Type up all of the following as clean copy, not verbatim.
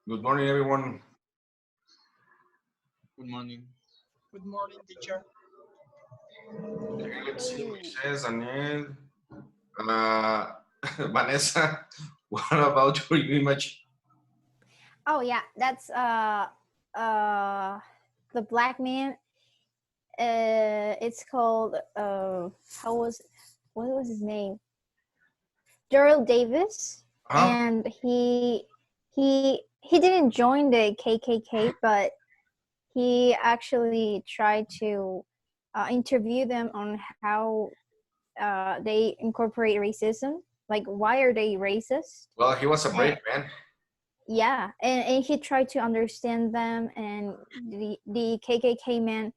Good morning, everyone. Good morning. Good morning, teacher. Okay, let's see. Moises, Daniel, uh, Vanessa. What about your image? Oh yeah, that's uh the black man. It's called how was what was his name? Daryl Davis, Huh? and he didn't join the KKK, but he actually tried to interview them on how they incorporate racism. Like, why are they racist? Well, he was a brave man. Yeah, and he tried to understand them, and the KKK man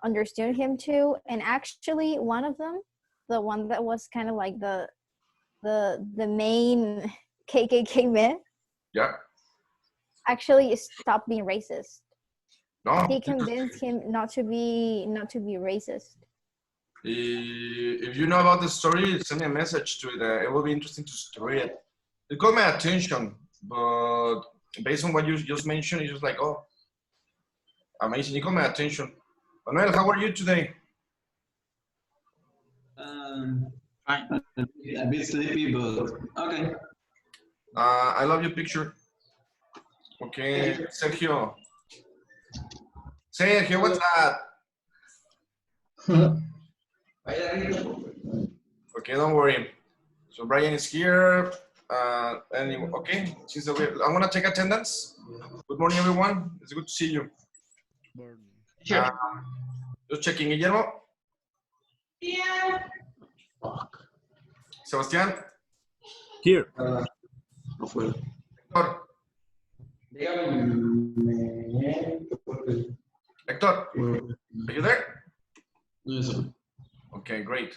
understood him too. And actually, one of them, the one that was kind of like the main KKK man, Yeah. actually stopped being racist. No. He convinced him not to be racist. If you know about the story, send me a message to it. It will be interesting to read it. It caught my attention, but based on what you just mentioned, it's just like, oh, amazing. It caught my attention. Manuel, how are you today? Fine. A bit sleepy, but okay. I love your picture. Okay, Sergio. Sergio, what's that? Okay, don't worry. So Brian is here. Anyway, okay, I'm gonna take attendance. Good morning, everyone. It's good to see you. Sure. Just checking, Guillermo. Yeah. Sebastián. Here. No fue. Héctor. Héctor, are you there? Yes. Okay, great.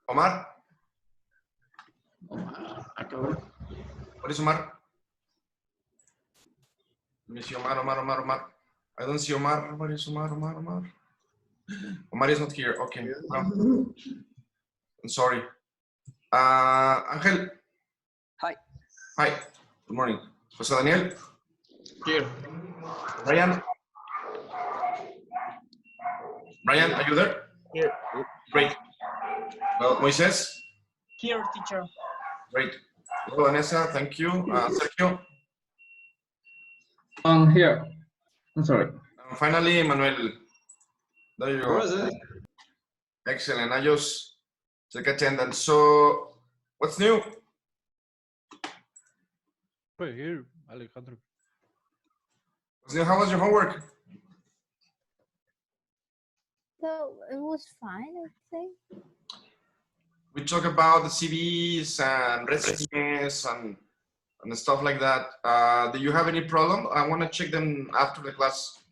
Omar. Acabo. What is Omar? Let me see Omar. I don't see Omar. What is Omar? Omar is not here. Okay. No. I'm sorry. Ángel. Hi. Hi. Good morning. José Daniel. Here. Brian. Brian, are you there? Here. Great. Well, Moises. Here, teacher. Great. Hello, Vanessa. Thank you. Sergio. Here. I'm sorry. And finally, Manuel. There you go. Present. Excellent. I just took attendance. So, what's new? Right here, Alejandro. What's new? How was your homework? So it was fine, I think. We talk about the CVs and resumes and stuff like that. Do you have any problem? I want to check them after the class.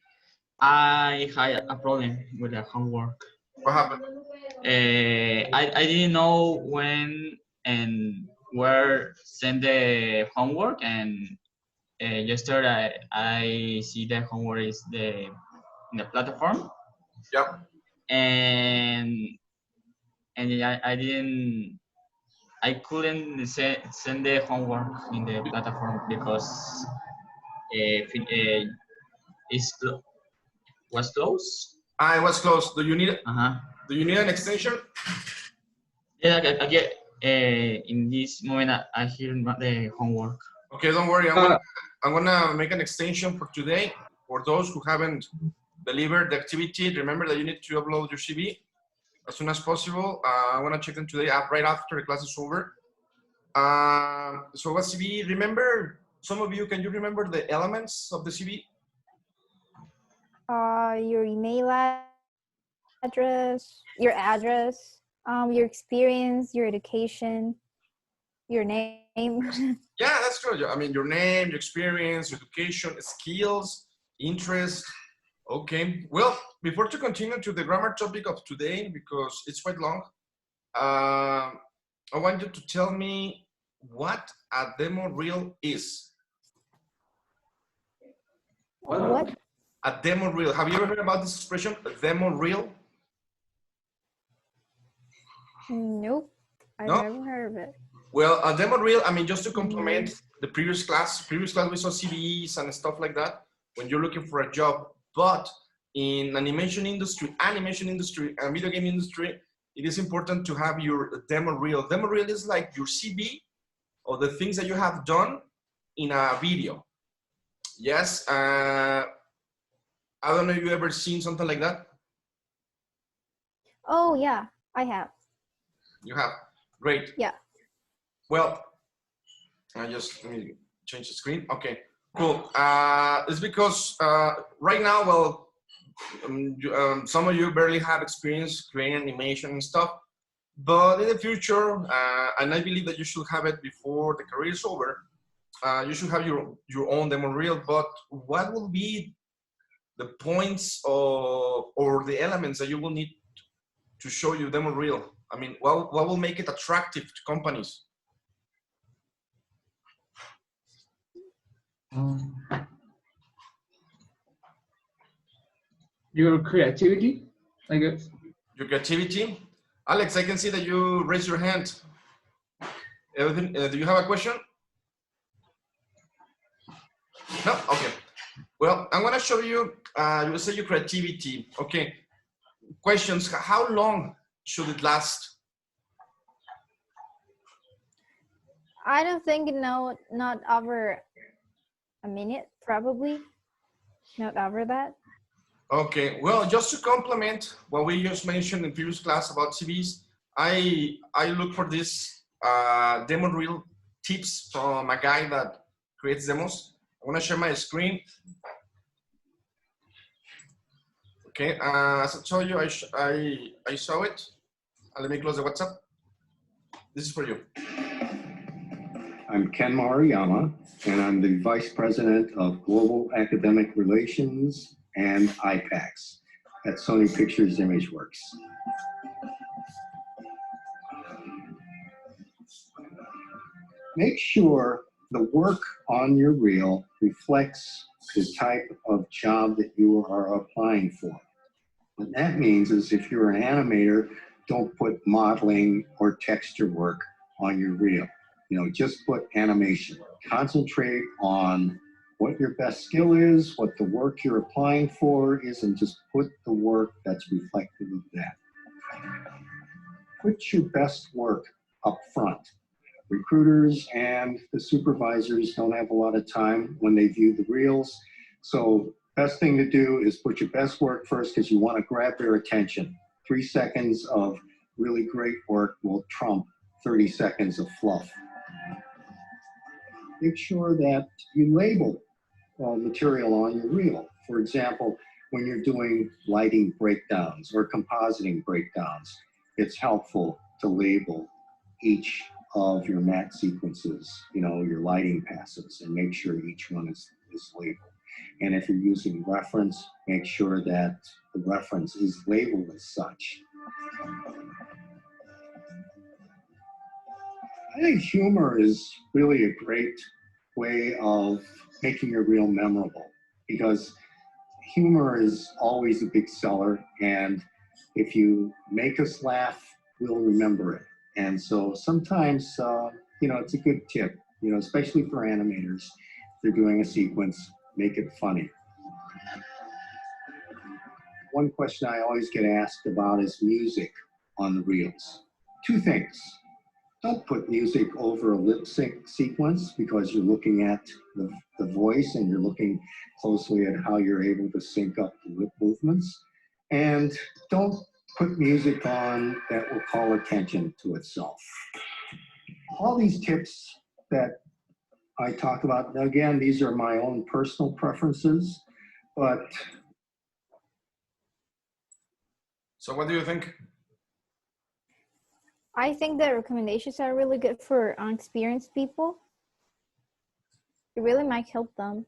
I had a problem with the homework. What happened? I didn't know when and where send the homework, and yesterday I see the homework is in the platform, Yep. and I couldn't send the homework in the platform because it's was closed. It was close. Do you need Uh-huh. Do you need an extension? Yeah, I get in this moment I hear the homework. Okay, don't worry. I'm gonna make an extension for today. For those who haven't delivered the activity, remember that you need to upload your CV as soon as possible. I want to check them today right after the class is over. So what CV? Remember, some of you, can you remember the elements of the CV? Your email address, your experience, your education, your name. Yeah, that's true. I mean, your name, your experience, your education, skills, interest. Okay. Well, before to continue to the grammar topic of today, because it's quite long, I want you to tell me what a demo reel is. What? A demo reel. Have you ever heard about this expression, a demo reel? Nope. I've No? never heard of it. Well, a demo reel, I mean, just to complement the previous class we saw CVEs and stuff like that when you're looking for a job. But in animation industry and video game industry, it is important to have your demo reel. Demo reel is like your CV of the things that you have done in a video. Yes, I don't know if you ever seen something like that. Oh yeah, I have. You have, great. Yeah. Well, let me change the screen. Okay, cool. It's because right now, well, some of you barely have experience creating animation and stuff, but in the future, and I believe that you should have it before the career is over, you should have your own demo reel. But what will be the points or the elements that you will need to show your demo reel? I mean, what will make it attractive to companies? Your creativity, I guess. Your creativity. Alex, I can see that you raised your hand. Everything, do you have a question? No? Okay. Well, I'm going to show you, you will say your creativity. Okay. Questions. How long should it last? I don't think not over a minute, probably. Not over that. Okay, well, just to complement what we just mentioned in previous class about CVs, I look for this demo reel tips from a guy that creates demos. I want to share my screen. Okay, as I told you, I saw it. Let me close the WhatsApp. This is for you. I'm Ken Maruyama, and I'm the Vice President of Global Academic Relations and IPACS at Sony Pictures ImageWorks. Make sure the work on your reel reflects the type of job that you are applying for. What that means is if you're an animator, don't put modeling or texture work on your reel. Just put animation. Concentrate on what your best skill is, what the work you're applying for is, and just put the work that's reflective of that. Put your best work up front. Recruiters and the supervisors don't have a lot of time when they view the reels. So best thing to do is put your best work first because you want to grab their attention. 3 seconds of really great work will trump 30 seconds of fluff. Make sure that you label material on your reel. For example, when you're doing lighting breakdowns or compositing breakdowns, it's helpful to label each of your matte sequences, your lighting passes, and make sure each one is labeled. And if you're using reference, make sure that the reference is labeled as such. I think humor is really a great way of making your reel memorable because humor is always a big seller, and if you make us laugh, we'll remember it. And so sometimes, it's a good tip, especially for animators. If they're doing a sequence, make it funny. One question I always get asked about is music on the reels. 2 things. Don't put music over a lip sync sequence because you're looking at the voice and you're looking closely at how you're able to sync up the lip movements. And don't put music on that will call attention to itself. All these tips that I talk about, again, these are my own personal preferences, but. So what do you think? I think the recommendations are really good for unexperienced people. It really might help them.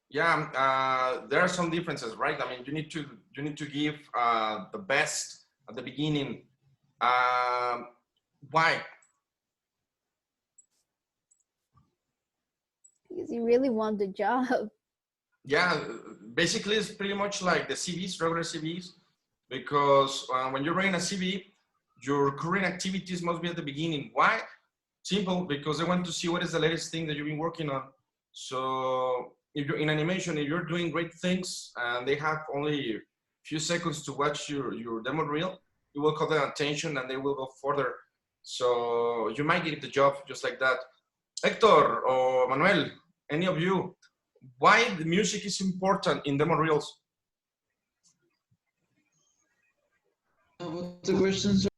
Yeah, there are some differences, right? I mean, you need to give the best at the beginning. Why? Because you really want the job. Yeah, basically it's pretty much like the CVs, regular CVs, because when you're writing a CV, your current activities must be at the beginning. Why? Simple, because they want to see what is the latest thing that you've been working on. So if you're in animation, if you're doing great things and they have only a few seconds to watch your demo reel, you will call their attention and they will go further. So you might get the job just like that. Hector or Manuel, any of you, why the music is important in demo reels? What's the question, sir?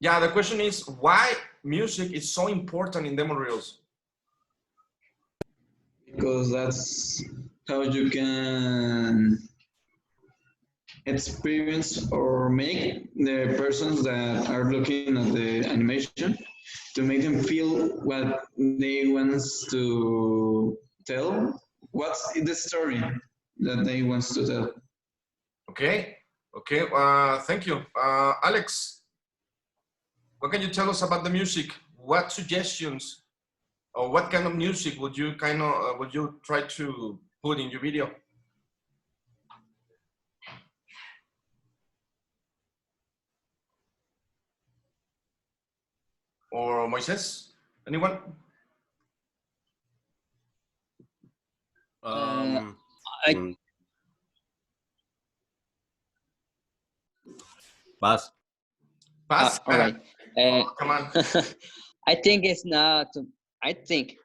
Yeah, the question is why music is so important in demo reels? Because that's how you can experience or make the persons that are looking at the animation to make them feel what they want to tell. What's the story that they want to tell? Okay, okay, thank you. Alex, what can you tell us about the music? What suggestions or what kind of music would you try to put in your video? Or Moises, anyone? Pass. Pass. All right. Come on. I think it's not. I think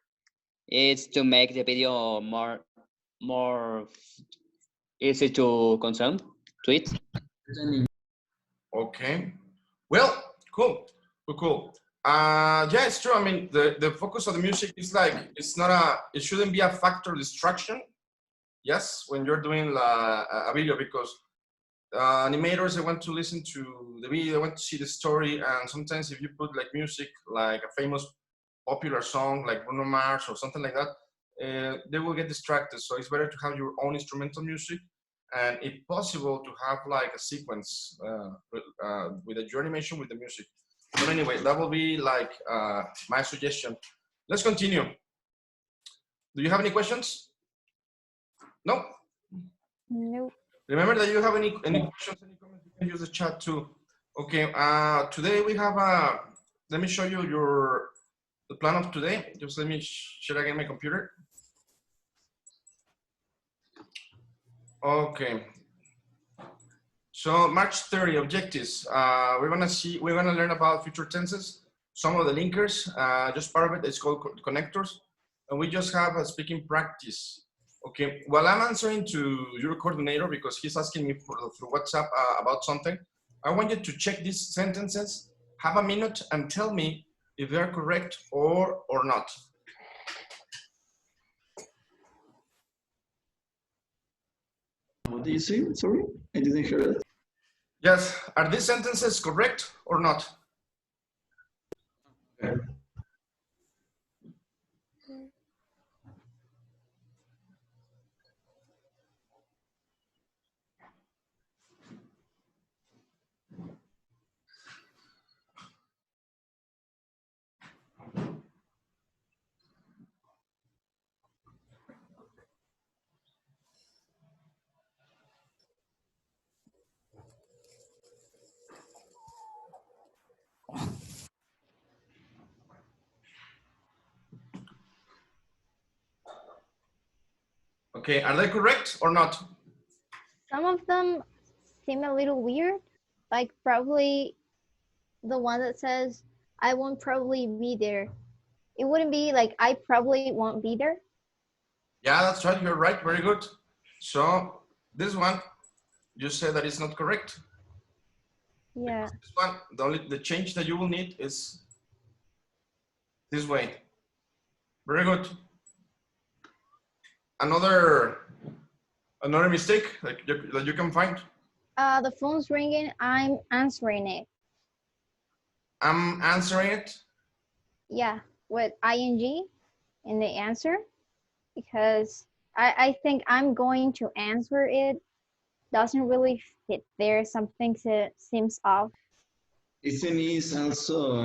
it's to make the video more easy to consume. To it. Okay. Well, cool. Cool. Yeah, it's true. I mean, the focus of the music is like it shouldn't be a factor distraction. Yes, when you're doing a video, because animators, they want to listen to the video, they want to see the story, and sometimes if you put like music, like a famous popular song like Bruno Mars or something like that, they will get distracted. So it's better to have your own instrumental music, and if possible, to have like a sequence with your animation with the music. But anyway, that will be like my suggestion. Let's continue. Do you have any questions? No? Nope. Remember that you have any questions, any comments, you can use the chat too. Okay, today we have let me show you the plan of today. Just let me share again my computer. Okay. So March 30 objectives. We're gonna learn about future tenses, some of the linkers, just part of it is called connectors. And we just have a speaking practice. Okay, while I'm answering to your coordinator, because he's asking me through WhatsApp about something, I want you to check these sentences, have a minute and tell me if they're correct or not. What did you say? Sorry, I didn't hear it. Yes, are these sentences correct or not? Okay. Okay, are they correct or not? Some of them seem a little weird, like probably the one that says, I won't probably be there. It wouldn't be like, I probably won't be there. Yeah, that's right, you're right, very good. So this one, you said that it's not correct. Yeah. This one, the change that you will need is this way. Very good. Another mistake that you can find? The phone's ringing, I'm answering it. I'm answering it? Yeah, with ing in the answer, because I think I'm going to answer it doesn't really fit there. Something seems off. Isn't it also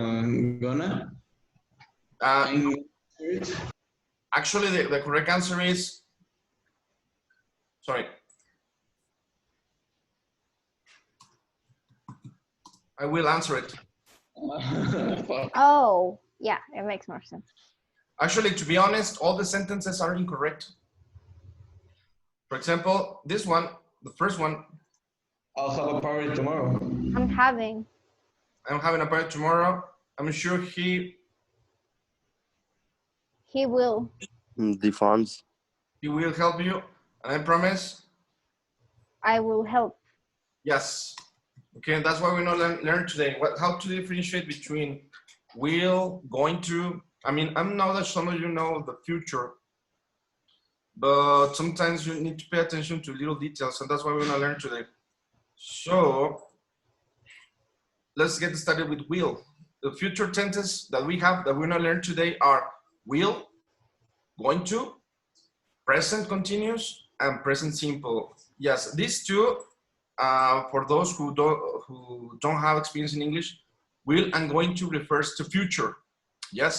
gonna? Actually, the correct answer is, sorry. I will answer it. Oh, Yeah, it makes more sense. Actually, to be honest, all the sentences are incorrect. For example, this one, the first one, I'll have a party tomorrow. I'm having. I'm having a party tomorrow. I'm sure He will. The funds. he will help you. And I promise, I will help. yes. Okay, that's why we're gonna learn today. How to differentiate between will, going to. I mean, I know that some of you know the future, but sometimes you need to pay attention to little details, and that's why we're gonna learn today. So let's get started with will. The future tenses that we have that we're gonna learn today are will, going to, present continuous, and present simple. Yes, these two, for those who don't have experience in English, will and going to refers to future. Yes,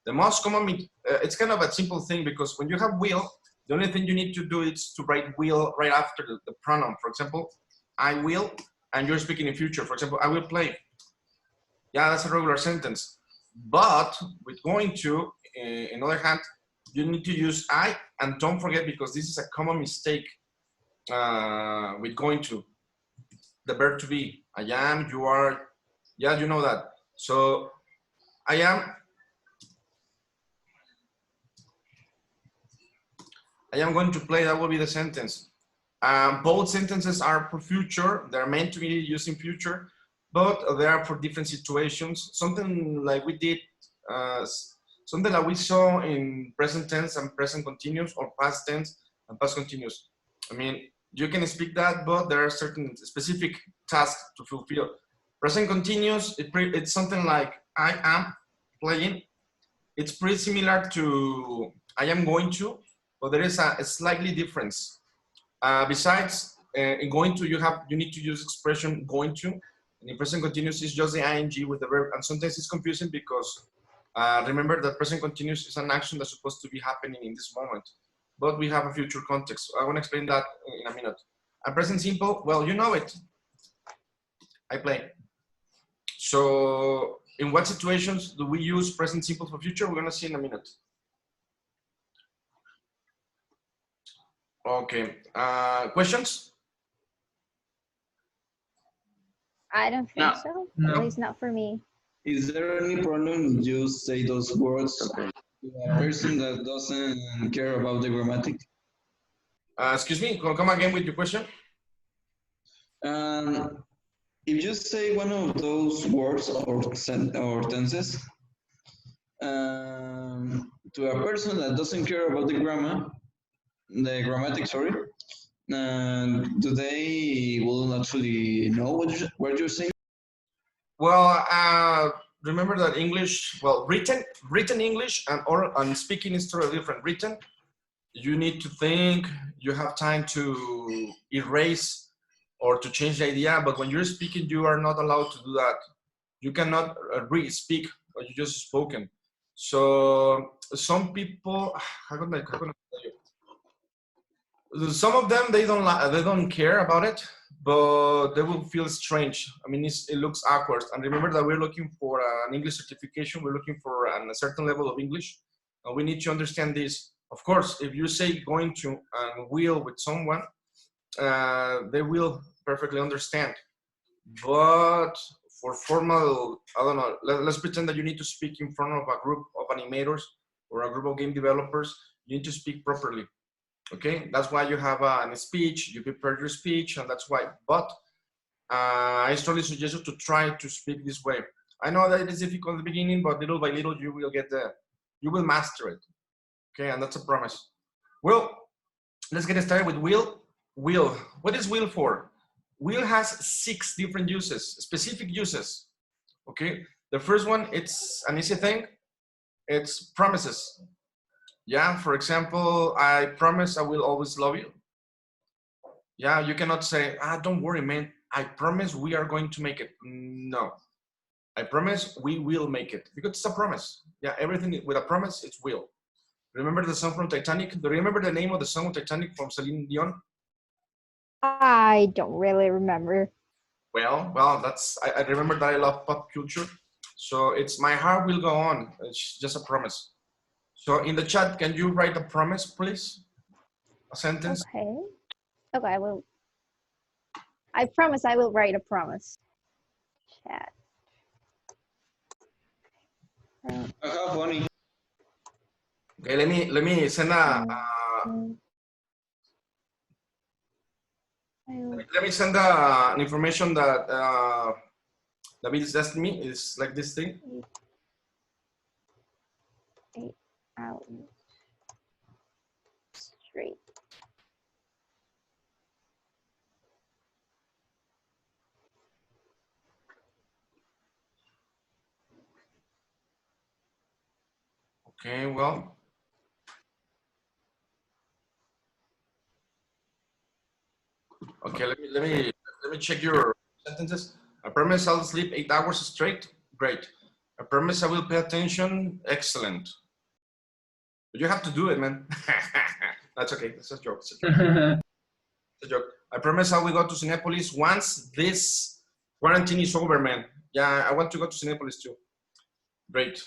the most common, it's kind of a simple thing because when you have will, the only thing you need to do is to write will right after the pronoun. For example, I will, and you're speaking in future. For example, I will play. Yeah, that's a regular sentence. But with going to, in other hand, you need to use I, and don't forget, because this is a common mistake with going to, the verb to be. I am, you are, yeah, you know that. So I am going to play, that will be the sentence. Both sentences are for future, they're meant to be used in future, but they are for different situations. Something like we did, something that we saw in present tense and present continuous, or past tense and past continuous. I mean, you can speak that, but there are certain specific tasks to fulfill. Present continuous, it's something like I am playing. It's pretty similar to I am going to, but there is a slightly difference. Besides, in going to, you need to use expression going to, and in present continuous is just the ing with the verb, and sometimes it's confusing because remember that present continuous is an action that's supposed to be happening in this moment, but we have a future context. I want to explain that in a minute. And present simple, well, you know it. I play. So in what situations do we use present simple for future? We're going to see in a minute. Okay, questions? I don't think No. so. No. At least not for me. Is there any problem you say those words to a person that doesn't care about the grammatic? Excuse me, come again with your question? If you say one of those words or tenses to a person that doesn't care about the grammatic, sorry, do they will actually know what you're saying? Well, remember that English, well, written English and speaking is totally different. Written, you need to think, you have time to erase or to change the idea, but when you're speaking, you are not allowed to do that. You cannot re-speak what you just spoken. So some people, how can I tell you? Some of them, they don't care about it, but they will feel strange. I mean, it looks awkward. And remember that we're looking for an English certification. We're looking for a certain level of English. And we need to understand this. Of course, if you say going to and will with someone, they will perfectly understand. But for formal, I don't know, let's pretend that you need to speak in front of a group of animators or a group of game developers. You need to speak properly. Okay, that's why you have a speech, you prepare your speech, and that's why. But I strongly suggest you to try to speak this way. I know that it is difficult at the beginning, but little by little you will master it. Okay, and that's a promise. Well, let's get started with will. Will, what is will for? Will has 6 different uses, specific uses. Okay, the first one, it's an easy thing. It's promises. Yeah, for example, I promise I will always love you. Yeah, you cannot say, don't worry, man. I promise we are going to make it. No, I promise we will make it, because it's a promise. Yeah, everything with a promise, it's will. Remember the song from Titanic? Do you remember the name of the song of Titanic from Celine Dion? I don't really remember. Well, I remember that I love pop culture. So it's my heart will go on. It's just a promise. So in the chat, can you write a promise, please? A sentence. Okay. Okay, I will. I promise I will write a promise. Chat. How funny. Okay, let me send a let me send an information that David is asking me. Is like this thing. 8 hours straight. Okay, well. Okay, let me check your sentences. I promise I'll sleep 8 hours straight. Great. I promise I will pay attention. Excellent. But you have to do it, man. That's okay. That's a joke. It's a joke. It's a joke. I promise I will go to Cinepolis once this quarantine is over, man. Yeah, I want to go to Cinepolis too. Great.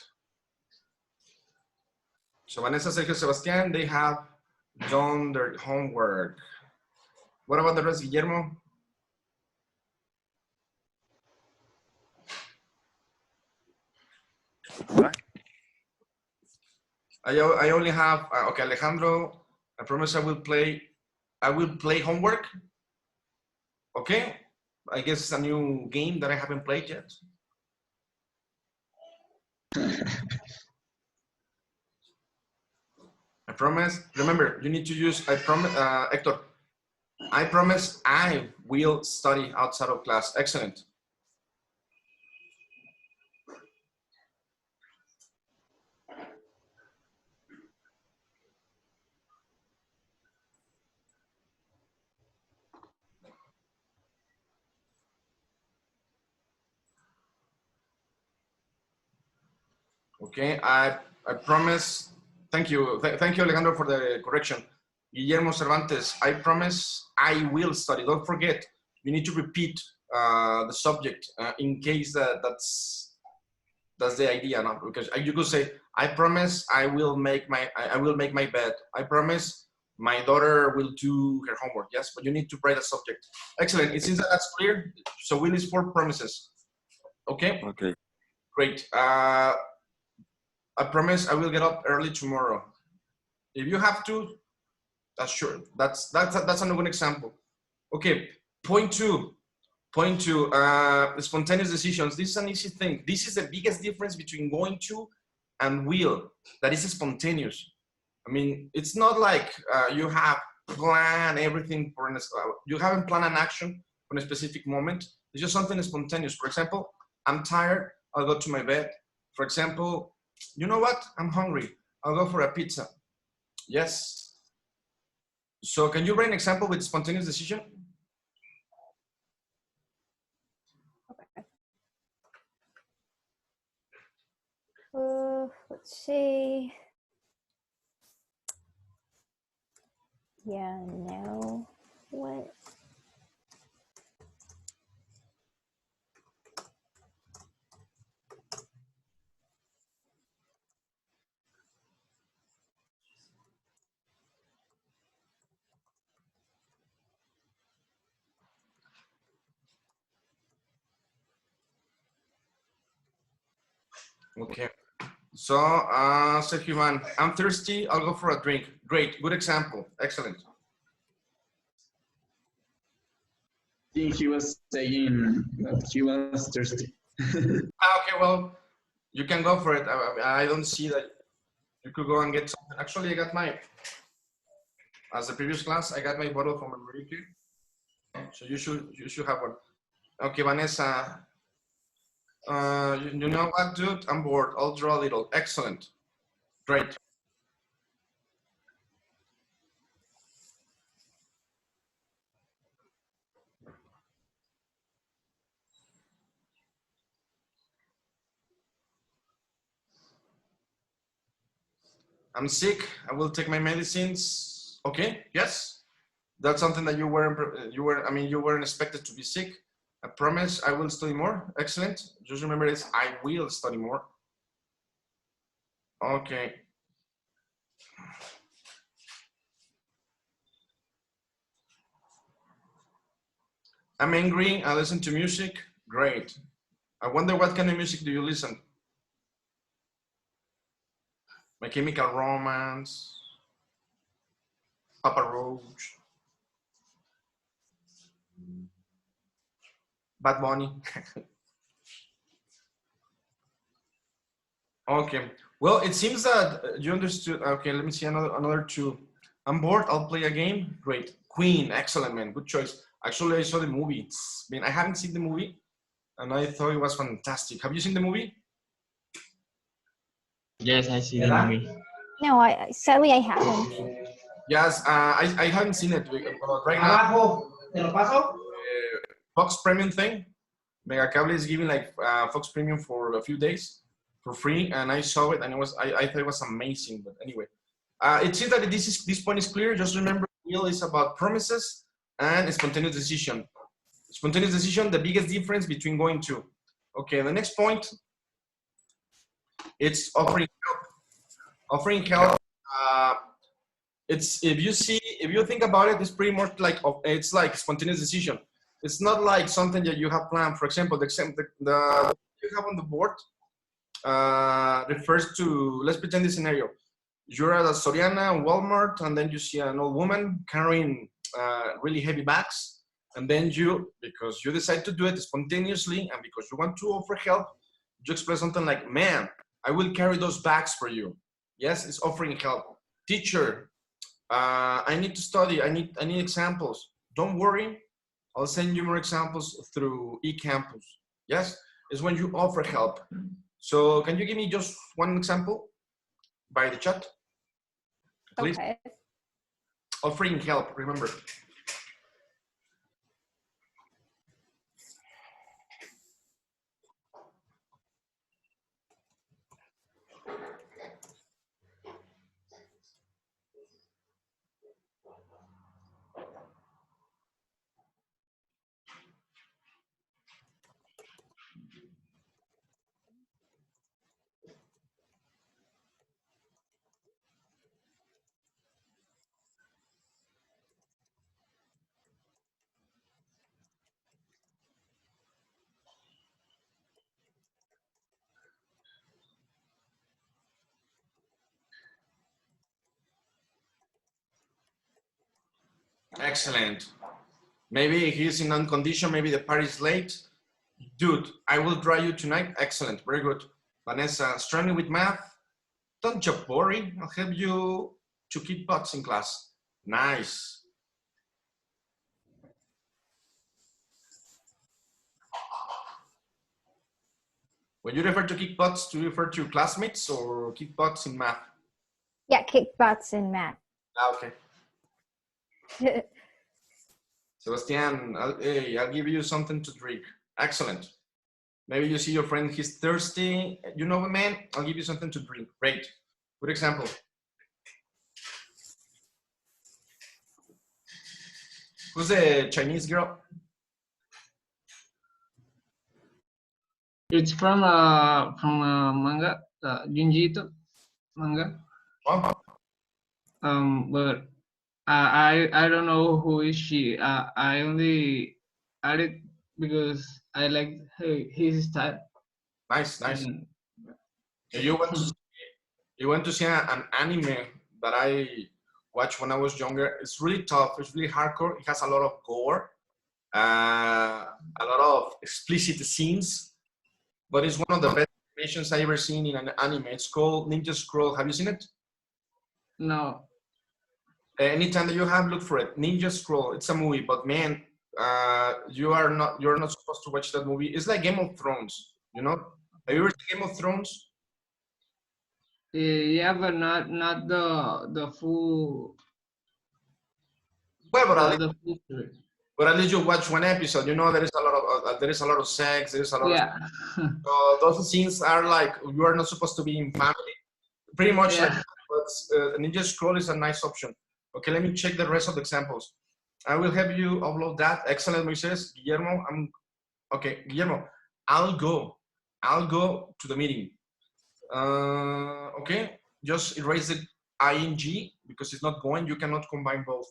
So Vanessa, Sergio, Sebastián, they have done their homework. What about the rest, Guillermo? What? I only have okay, Alejandro. I promise I will play homework. Okay, I guess it's a new game that I haven't played yet. I promise. Remember, you need to use I promise, Hector. I promise I will study outside of class. Excellent. Okay, I promise. Thank you. Thank you, Alejandro, for the correction. Guillermo Cervantes, I promise I will study. Don't forget, you need to repeat the subject in case that's the idea, no? Because you could say, I promise I will make my bed. I promise my daughter will do her homework. Yes, but you need to write a subject. Excellent. It seems that that's clear. So we list 4 promises. Okay. Okay. Great. I promise I will get up early tomorrow. If you have to, that's sure. That's another good example. Okay, point two. Spontaneous decisions. This is an easy thing. This is the biggest difference between going to and will. That is spontaneous. I mean, it's not like you have planned everything for you haven't planned an action for a specific moment. It's just something spontaneous. For example, I'm tired. I'll go to my bed. For example, you know what? I'm hungry. I'll go for a pizza. Yes. So can you write an example with spontaneous decision? Let's see. Yeah, no. What? Okay. So, Sergio Ivan, I'm thirsty. I'll go for a drink. Great. Good example. Excellent. I think he was saying that he was thirsty. Okay, well, you can go for it. I don't see that you could go and get something. Actually, I got as the previous class, I got my bottle from Enrique. So you should have one. Okay, Vanessa. You know what, dude? I'm bored. I'll draw a little. Excellent. Great. I'm sick. I will take my medicines. Okay. Yes. That's something that you weren't expected to be sick. I promise I will study more. Excellent. Just remember this, I will study more. Okay. I'm angry, I listen to music. Great. I wonder what kind of music do you listen? My Chemical Romance, Papa Roach, Bad Bunny. Okay. Well, it seems that you understood. Okay, let me see another two. I'm bored. I'll play a game. Great. Queen. Excellent, man. Good choice. Actually, I saw the movie. I haven't seen the movie, and I thought it was fantastic. Have you seen the movie? Yes, I see the movie. No, sadly I haven't. Yes, I haven't seen it. But right now, Fox Premium thing. Megacable is giving like Fox Premium for a few days for free, and I saw it, and I thought it was amazing. But anyway, it seems that this point is clear. Just remember, will is about promises and spontaneous decision. Spontaneous decision, the biggest difference between going to. Okay, the next point, it's offering help. Offering help. It's if you think about it, it's pretty much like it's like spontaneous decision. It's not like something that you have planned. For example, the you have on the board refers to, let's pretend this scenario. You're at a Soriana, Walmart, and then you see an old woman carrying really heavy bags. And then because you decide to do it spontaneously and because you want to offer help, you express something like, man, I will carry those bags for you. Yes, it's offering help. Teacher, I need to study. I need examples. Don't worry. I'll send you more examples through eCampus. Yes, it's when you offer help. So can you give me just one example by the chat? Please. Okay. Offering help, remember. Excellent. Maybe he's in unconditioned, maybe the party's late. Dude, I will draw you tonight. Excellent, very good. Vanessa, struggling with math? Don't you worry, I'll help you to keep butts in class. Nice. When you refer to kick butts, do you refer to classmates or kick butts in math? Yeah, kick butts in math. Okay. Sebastian, I'll give you something to drink. Excellent. Maybe you see your friend, he's thirsty. You know what, man? I'll give you something to drink. Great. Good example. Who's the Chinese girl? It's from a manga, Junji Ito manga. Oh. But I don't know who is she. I only added because I like his style. Nice, nice. You went to see an anime that I watched when I was younger. It's really tough. It's really hardcore. It has a lot of gore, a lot of explicit scenes, but it's one of the best animations I ever seen in an anime. It's called Ninja Scroll. Have you seen it? No. Anytime that you have, look for it. Ninja Scroll. It's a movie, but man, you're not supposed to watch that movie. It's like Game of Thrones. You know? Have you ever seen Game of Thrones? Yeah, but not the full. Well, but at least you watch one episode. You know there is a lot of sex. There is a lot. Yeah. So those scenes are like you are not supposed to be in family. Pretty much like. But Ninja Scroll is a nice option. Okay, let me check the rest of the examples. I will have you upload that. Excellent, Moises. Guillermo, Okay, Guillermo, I'll go to the meeting. Okay, just erase the ing because it's not going. You cannot combine both.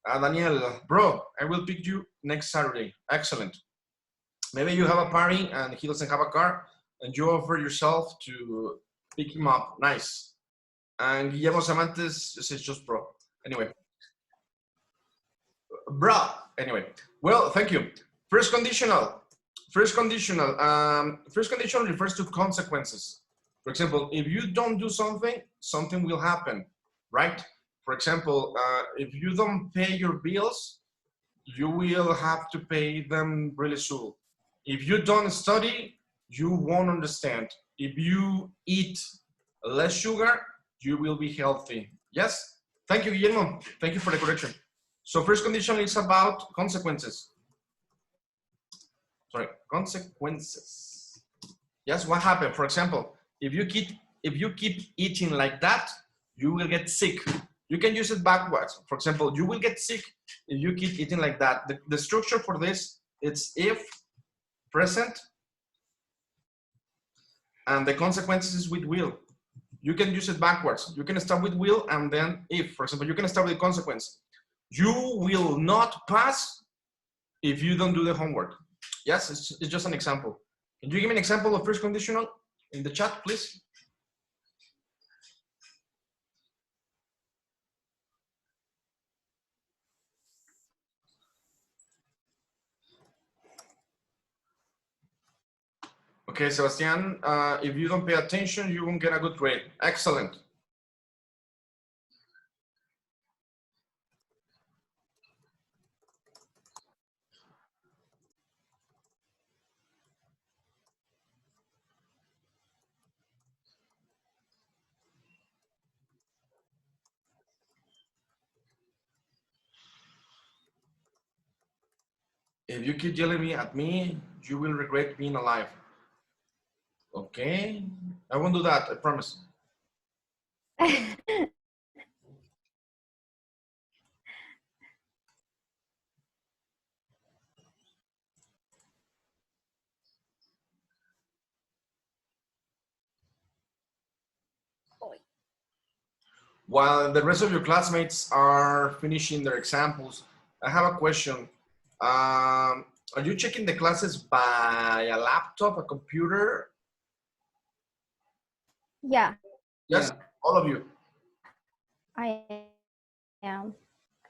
Daniel, bro, I will pick you next Saturday. Excellent. Maybe you have a party and he doesn't have a car and you offer yourself to pick him up. Nice. And Guillermo Samantes is just bro. Anyway. Bro. Anyway. Well, thank you. First conditional. First conditional refers to consequences. For example, if you don't do something, something will happen, right? For example, if you don't pay your bills, you will have to pay them really soon. If you don't study, you won't understand. If you eat less sugar, you will be healthy. Yes? Thank you, Guillermo. Thank you for the correction. So first condition is about consequences. Sorry, consequences. Yes, what happened? For example, if you keep eating like that, you will get sick. You can use it backwards. For example, you will get sick if you keep eating like that. The structure for this, it's if, present, and the consequences is with will. You can use it backwards. You can start with will and then if. For example, you can start with the consequence. You will not pass if you don't do the homework. Yes, it's just an example. Can you give me an example of first conditional in the chat, please? Okay, Sebastian, if you don't pay attention, you won't get a good grade. Excellent. If you keep yelling at me, you will regret being alive. Okay, I won't do that, I promise. While the rest of your classmates are finishing their examples, I have a question. Are you checking the classes by a laptop, a computer? Yeah. Yes, Yeah. all of you. I am.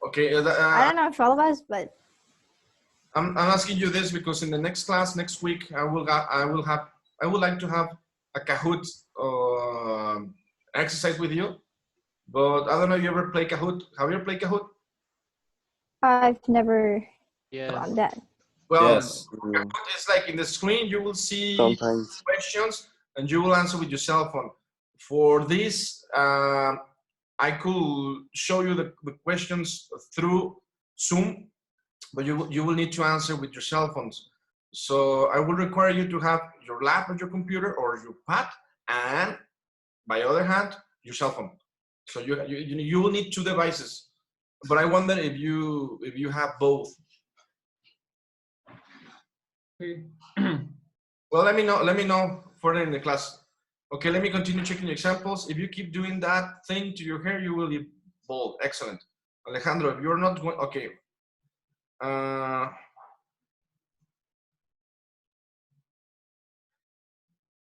Okay. I don't know if all of us, but I'm asking you this because in the next class next week I would like to have a Kahoot exercise with you, but I don't know if you ever play Kahoot. Have you ever played Kahoot? I've never Yes. done that. Well, Yes, it's like in the screen you will see sometimes. questions and you will answer with your cell phone. For this, I could show you the questions through Zoom, but you will need to answer with your cell phones. So I will require you to have your lap or your computer or your pad, and by other hand, your cell phone. So you will need two devices. But I wonder if you have both. Okay. Well, let me know further in the class. Okay, let me continue checking examples. If you keep doing that thing to your hair, you will be bald. Excellent. Alejandro, if you're not going, okay.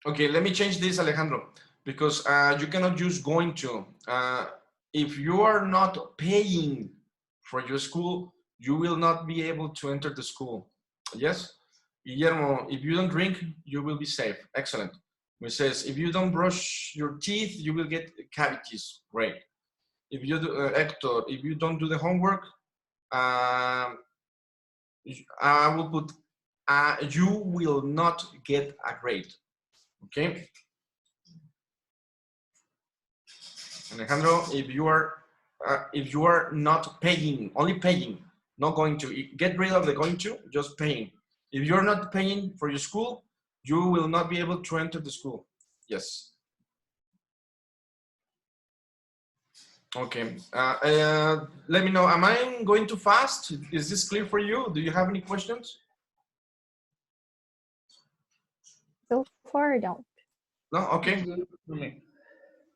Okay, let me change this, Alejandro, because you cannot use going to. If you are not paying for your school, you will not be able to enter the school. Yes? Guillermo, if you don't drink, you will be safe. Excellent. It says, if you don't brush your teeth, you will get cavities. Great. If you do, Hector, if you don't do the homework, I will put, you will not get a grade. Okay. Alejandro, if you are not paying, only paying, not going to, get rid of the going to, just paying. If you're not paying for your school, you will not be able to enter the school. Yes. Okay. Let me know. Am I going too fast? Is this clear for you? Do you have any questions? So far, I don't. No? Okay. Good for me.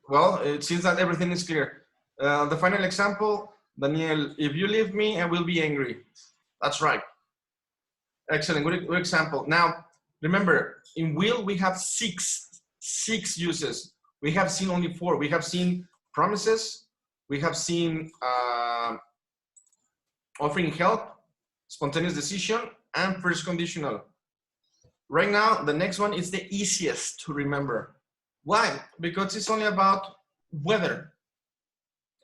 Well, it seems that everything is clear. The final example, Daniel, if you leave me, I will be angry. That's right. Excellent, good example. Now, remember, in will, we have six uses. We have seen only 4. We have seen promises. We have seen offering help, spontaneous decision, and first conditional. Right now, the next one is the easiest to remember. Why? Because it's only about weather.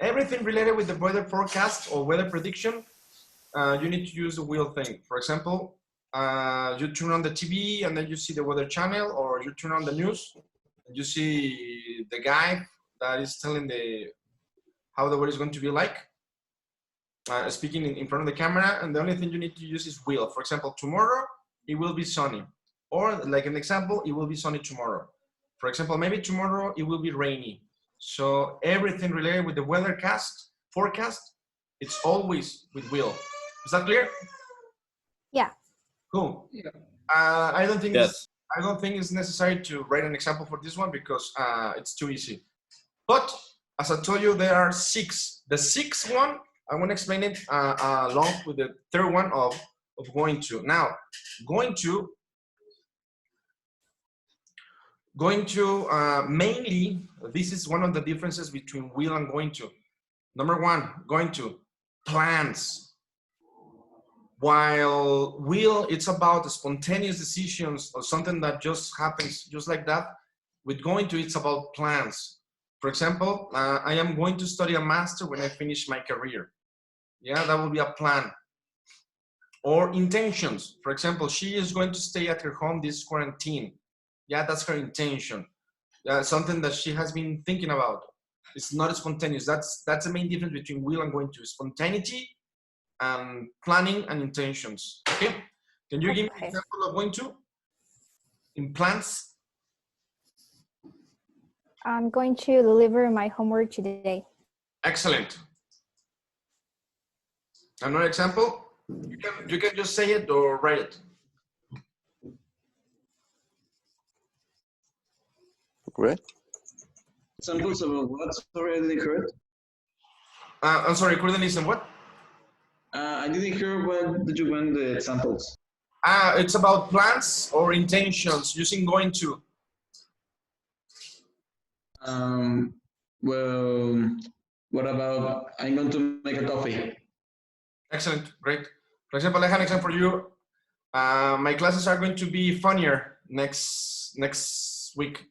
Everything related with the weather forecast or weather prediction, you need to use the will thing. For example, you turn on the TV and then you see the weather channel, or you turn on the news and you see the guy that is telling how the weather is going to be like, speaking in front of the camera, and the only thing you need to use is will. For example, tomorrow it will be sunny, or like an example, it will be sunny tomorrow. For example, maybe tomorrow it will be rainy. So everything related with the weather forecast, it's always with will. Is that clear? Yeah. Cool. Yeah. I don't think Yes. it's necessary to write an example for this one because it's too easy. But as I told you, there are 6. The 6th one, I want to explain it along with the 3rd one of going to. Now, going to mainly, this is one of the differences between will and going to. Number 1, going to plans. While will, it's about spontaneous decisions or something that just happens just like that. With going to, it's about plans. For example, I am going to study a master when I finish my career. Yeah, that will be a plan. Or intentions. For example, she is going to stay at her home this quarantine. Yeah, that's her intention. Something that she has been thinking about. It's not spontaneous. That's the main difference between will and going to. Spontaneity and planning and intentions. Okay? Can you give me an example of going to? In plans? I'm going to deliver my homework today. Excellent. Another example? You can just say it or write it. Great. Examples of what's already correct? I'm sorry, couldn't listen. What? I didn't hear what did you want the examples. It's about plans or intentions using going to. Well, what about I'm going to make a coffee? Excellent, great. For example, I have an example for you. My classes are going to be funnier next week.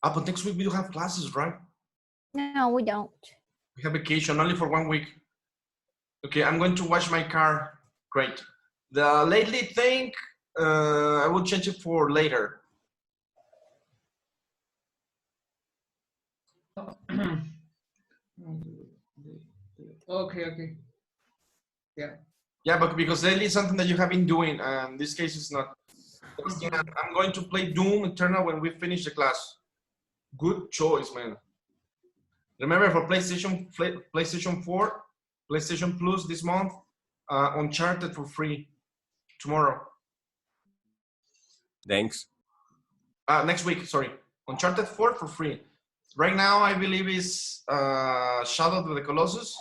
But next week we do have classes, right? No, we don't. We have vacation only for 1 week. Okay, I'm going to wash my car. Great. The lately thing, I will change it for later. Okay. Yeah. Yeah, but because lately is something that you have been doing, and in this case it's not. I'm going to play Doom Eternal when we finish the class. Good choice, man. Remember, for PlayStation 4, PlayStation Plus this month, Uncharted for free tomorrow. Thanks. Next week, sorry. Uncharted 4 for free. Right now, I believe is Shadow of the Colossus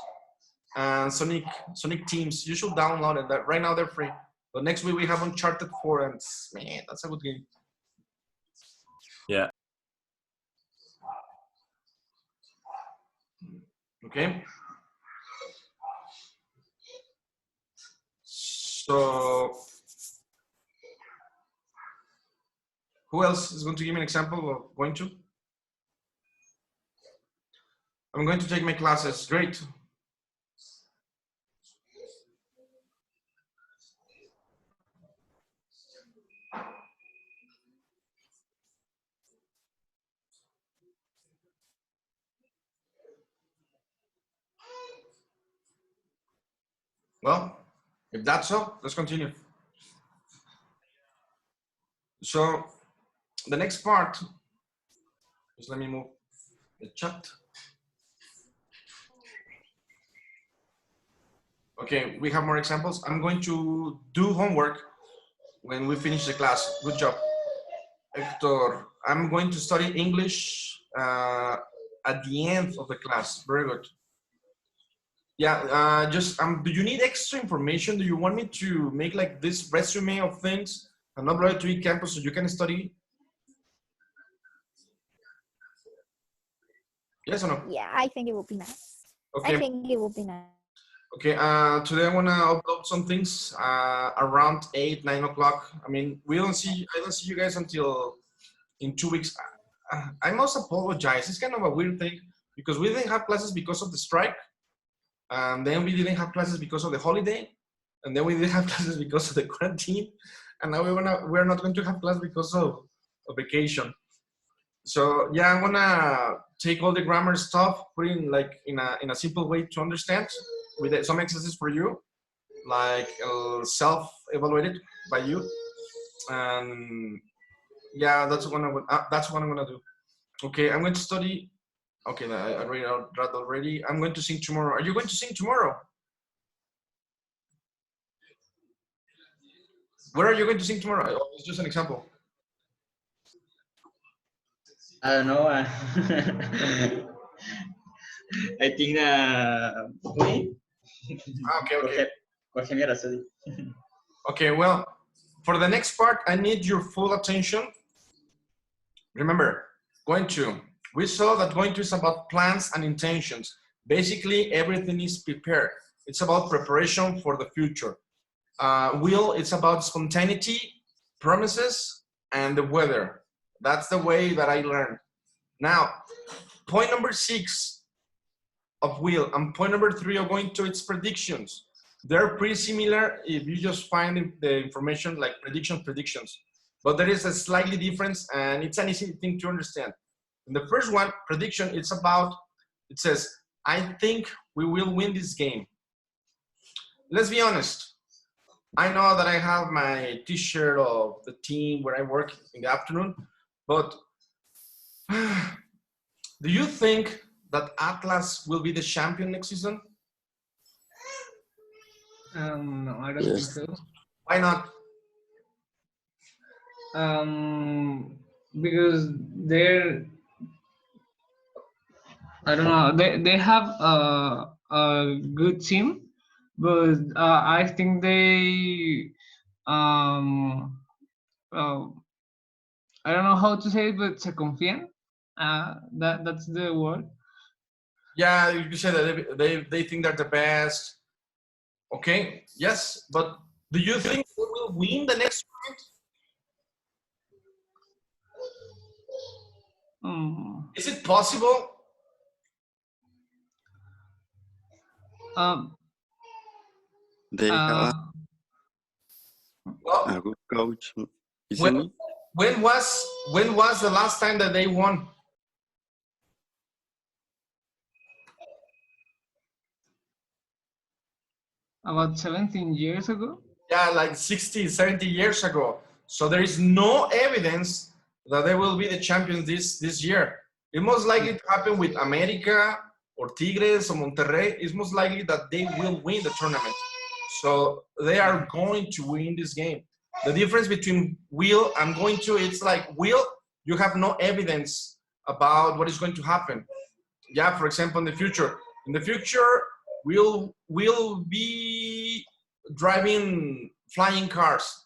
and Sonic Teams. You should download it. Right now, they're free. But next week, we have Uncharted 4, and man, that's a good game. Yeah. Okay. So, who else is going to give me an example of going to? I'm going to take my classes. Great. Well, if that's so, let's continue. So the next part, just let me move the chat. Okay, we have more examples. I'm going to do homework when we finish the class. Good job. Hector, I'm going to study English at the end of the class. Very good. Yeah, do you need extra information? Do you want me to make like this resume of things and upload it to eCampus so you can study? Yes or no? Yeah, I think it would be nice. Okay. I think it would be nice. Okay, today I wanna upload some things around 8, 9 o'clock. I mean, I don't see you guys until in 2 weeks. I must apologize. It's kind of a weird thing because we didn't have classes because of the strike. And then we didn't have classes because of the holiday. And then we didn't have classes because of the quarantine. And now we're not going to have class because of vacation. So yeah, I'm gonna take all the grammar stuff, put it in a simple way to understand with some exercises for you, like self-evaluated by you. And yeah, that's what I'm gonna do. Okay, I'm going to study. Okay, I read that already. I'm going to sing tomorrow. Are you going to sing tomorrow? Where are you going to sing tomorrow? Oh, it's just an example. I don't know. I think wait. Okay. Jorge Araceli. Okay, well, for the next part, I need your full attention. Remember, we saw that going to is about plans and intentions. Basically, everything is prepared. It's about preparation for the future. Will, it's about spontaneity, promises, and the weather. That's the way that I learned. Now, point number 6 of will and point number 3 of going to its predictions. They're pretty similar if you just find the information like predictions. But there is a slightly difference and it's an easy thing to understand. In the first one, prediction, it says, I think we will win this game. Let's be honest. I know that I have my t-shirt of the team where I work in the afternoon, but do you think that Atlas will be the champion next season? No, I don't think so. Why not? Because I don't know, they have a good team, but I think they I don't know how to say it, but se confían. That's the word. Yeah, you said that they think they're the best. Okay, yes, but do you think we will win the next round? Is it possible? They have a good coach, isn't it? When was the last time that they won? About 17 years ago? Yeah, like 60, 70 years ago. So there is no evidence that they will be the champions this year. It most likely to happen with America or Tigres or Monterrey. It's most likely that they will win the tournament. So they are going to win this game. The difference between will and going to, it's like will, you have no evidence about what is going to happen. Yeah, for example, in the future, we'll be driving flying cars.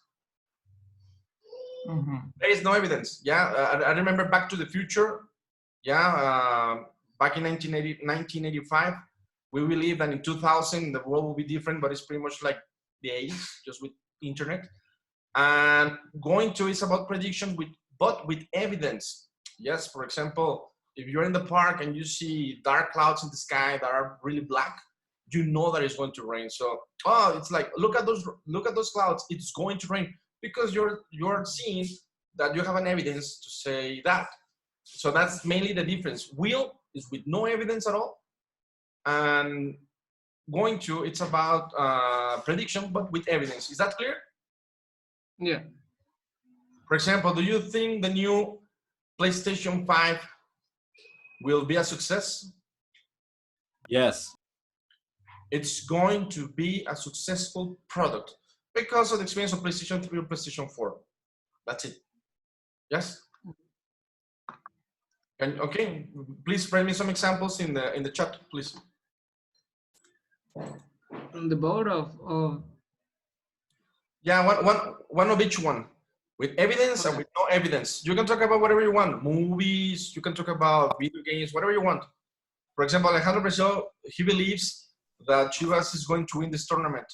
There is no evidence. Yeah, I remember Back to the Future. Yeah, back in 1985, we believe that in 2000 the world will be different, but it's pretty much like the 80s, just with internet. And going to is about prediction, but with evidence. Yes, for example, if you're in the park and you see dark clouds in the sky that are really black, you know that it's going to rain. So, it's like, look at those clouds. It's going to rain because you're seeing that you have an evidence to say that. So that's mainly the difference. Will is with no evidence at all, and going to, it's about prediction, but with evidence. Is that clear? Yeah. For example, do you think the new PlayStation 5 will be a success? Yes. It's going to be a successful product because of the experience of PlayStation 3 or PlayStation 4. That's it. Yes. And okay, please write me some examples in the chat, please. From the board of Yeah, one of each one, with evidence and with no evidence. You can talk about whatever you want. Movies. You can talk about video games. Whatever you want. For example, Alejandro Brazil, he believes that Chivas is going to win this tournament.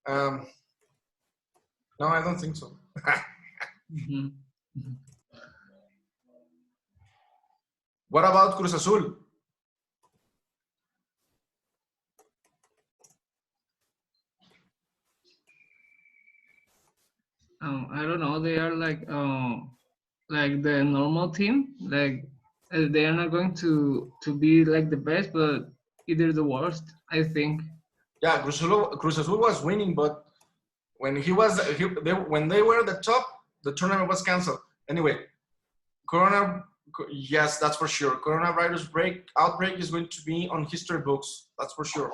No, I don't think so. Mhm. What about Cruz Azul? I don't know. They are like the normal team. Like they are not going to be like the best, but either the worst. I think. Yeah, Cruz Azul was winning, but when when they were at the top, the tournament was canceled. Anyway, yes, that's for sure. Coronavirus outbreak is going to be on history books. That's for sure.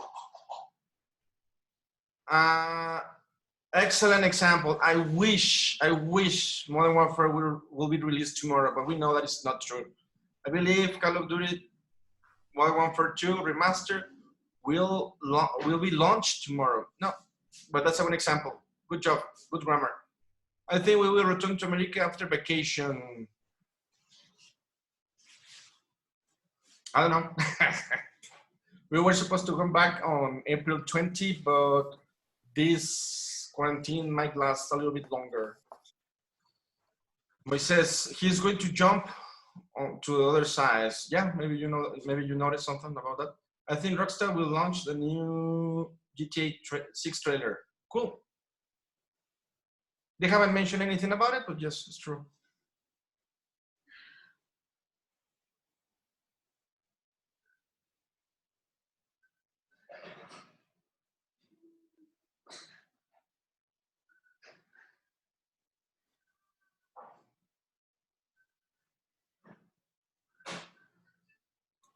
Excellent example. I wish Modern Warfare will be released tomorrow, but we know that it's not true. I believe Call of Duty Modern Warfare 2 Remastered will be launched tomorrow. No, but that's an example. Good job, good grammar. I think we will return to America after vacation. I don't know. We were supposed to come back on April 20, but this quarantine might last a little bit longer. Moises, he's going to jump to the other side. Yeah, maybe you noticed something about that. I think Rockstar will launch the new GTA 6 trailer. Cool. They haven't mentioned anything about it, but yes, it's true.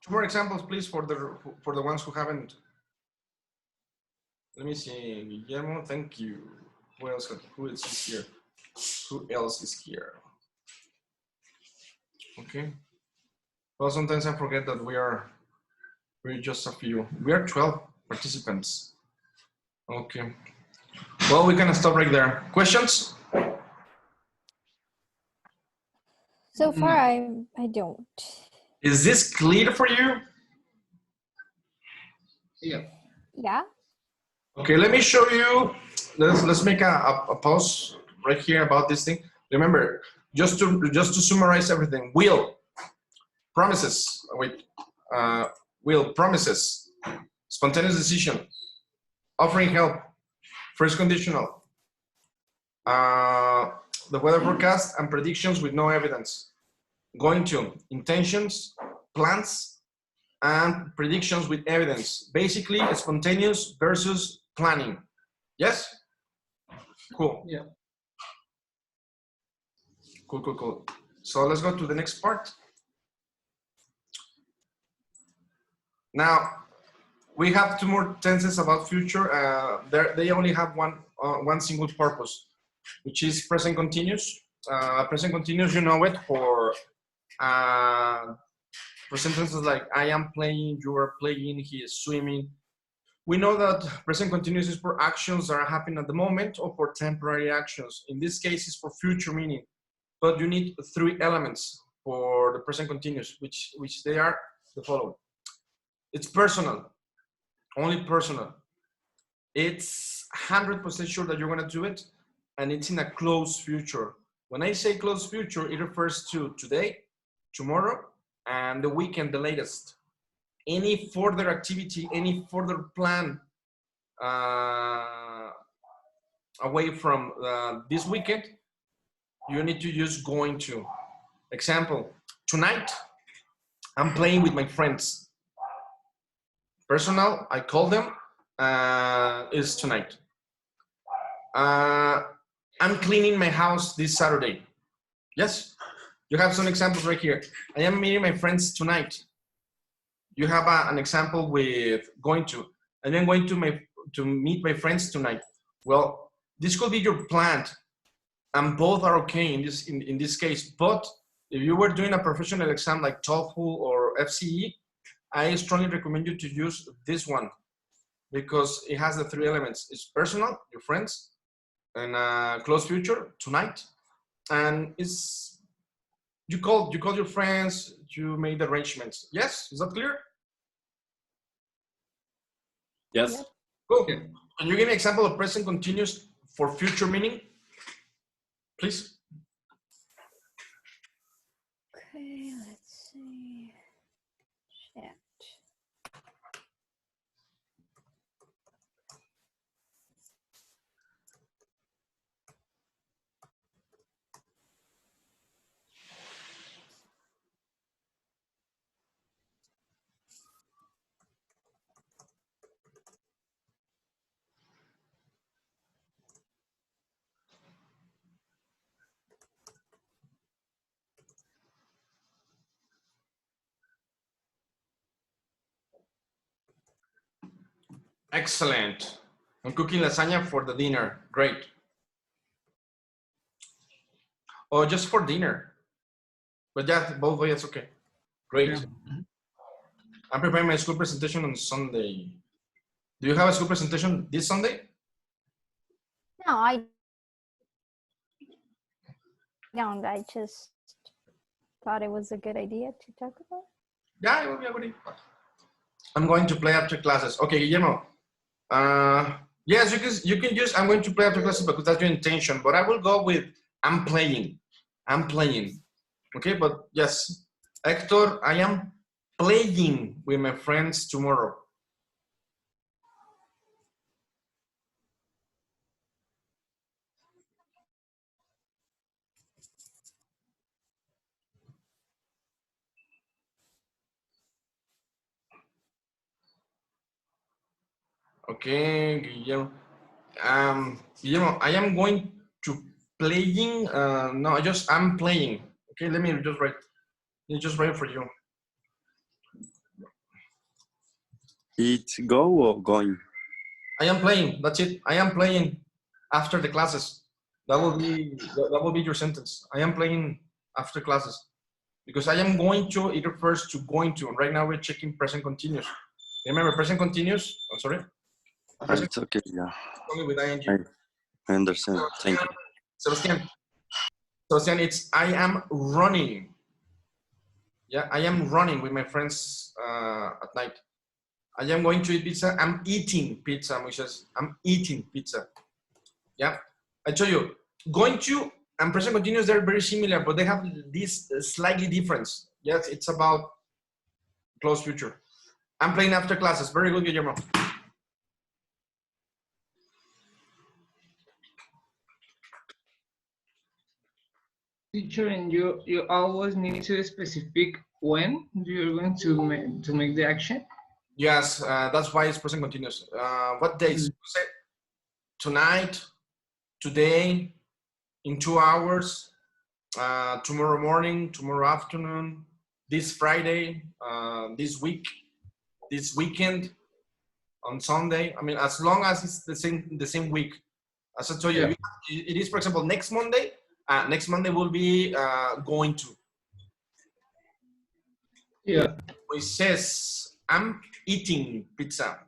Two more examples, please, for the ones who haven't. Let me see, Guillermo. Thank you. Who else is here? Who else is here? Okay. Well, sometimes I forget that we're just a few. We are 12 participants. Okay. Well, we can stop right there. Questions? So far, I don't. Is this clear for you? Yeah. Yeah. Okay, let me show you. Let's make a pause right here about this thing. Remember, just to summarize everything. Will, promises. Wait. Will, promises. Spontaneous decision. Offering help. First conditional. The weather forecast and predictions with no evidence. Going to intentions, plans, and predictions with evidence. Basically, spontaneous versus planning. Yes? Cool. Yeah. Cool. So let's go to the next part. Now, we have two more tenses about future. They only have one single purpose, which is present continuous. Present continuous, you know it for sentences like I am playing, you are playing, he is swimming. We know that present continuous is for actions that are happening at the moment or for temporary actions. In this case, it's for future meaning. But you need three elements for the present continuous, which they are the following. It's personal, only personal. It's 100% sure that you're gonna do it, and it's in a close future. When I say close future, it refers to today, tomorrow, and the weekend, the latest. Any further activity, any further plan away from this weekend, you need to use going to. Example, tonight, I'm playing with my friends. Personal, I call them, is tonight. I'm cleaning my house this Saturday. Yes, you have some examples right here. I am meeting my friends tonight. You have an example with going to. I am going to meet my friends tonight. Well, this could be your plan. and both are okay in this case. But if you were doing a professional exam like TOEFL or FCE, I strongly recommend you to use this one because it has the 3 elements. It's personal, your friends, and close future, tonight, and it's you call your friends, you made arrangements. Yes, is that clear? Yes. Cool. Can you give me an example of present continuous for future meaning, please? Okay, let's see. Chat. Excellent. I'm cooking lasagna for the dinner. Great. Oh, just for dinner. But yeah, both ways, okay. Great. Yeah. I'm preparing my school presentation on Sunday. Do you have a school presentation this Sunday? No, I don't. I just thought it was a good idea to talk about. Yeah, it will be a good idea. I'm going to play after classes. Okay, Guillermo. Yes, you can use I'm going to play after classes because that's your intention. But I will go with I'm playing. I'm playing. Okay, but yes, Hector, I am playing with my friends tomorrow. Okay, Guillermo. Guillermo, I am going to playing. No, I'm playing. Okay, let me just write. Let me just write for you. It's go or going? I am playing. That's it. I am playing after the classes. That will be your sentence. I am playing after classes because I am going to. It refers to going to. And right now we're checking present continuous. Remember present continuous. I'm sorry. Present It's okay. Yeah, only with ing. I understand. Thank you. Sebastian, it's I am running. Yeah, I am running with my friends at night. I am going to eat pizza. I'm eating pizza, Moises. I'm eating pizza. Yeah, I told you, going to and present continuous, they're very similar, but they have this slightly difference. Yes, it's about close future. I'm playing after classes. Very good, Guillermo. Teacher, and you always need to specific when you're going to make the action. Yes, that's why it's present continuous. What days? Tonight, today, in 2 hours, tomorrow morning, tomorrow afternoon, this Friday, this week, this weekend, on Sunday. I mean, as long as it's the same week. As I told you, it is, for example, next Monday. Next Monday will be going to. Yeah. It says, I'm eating pizza.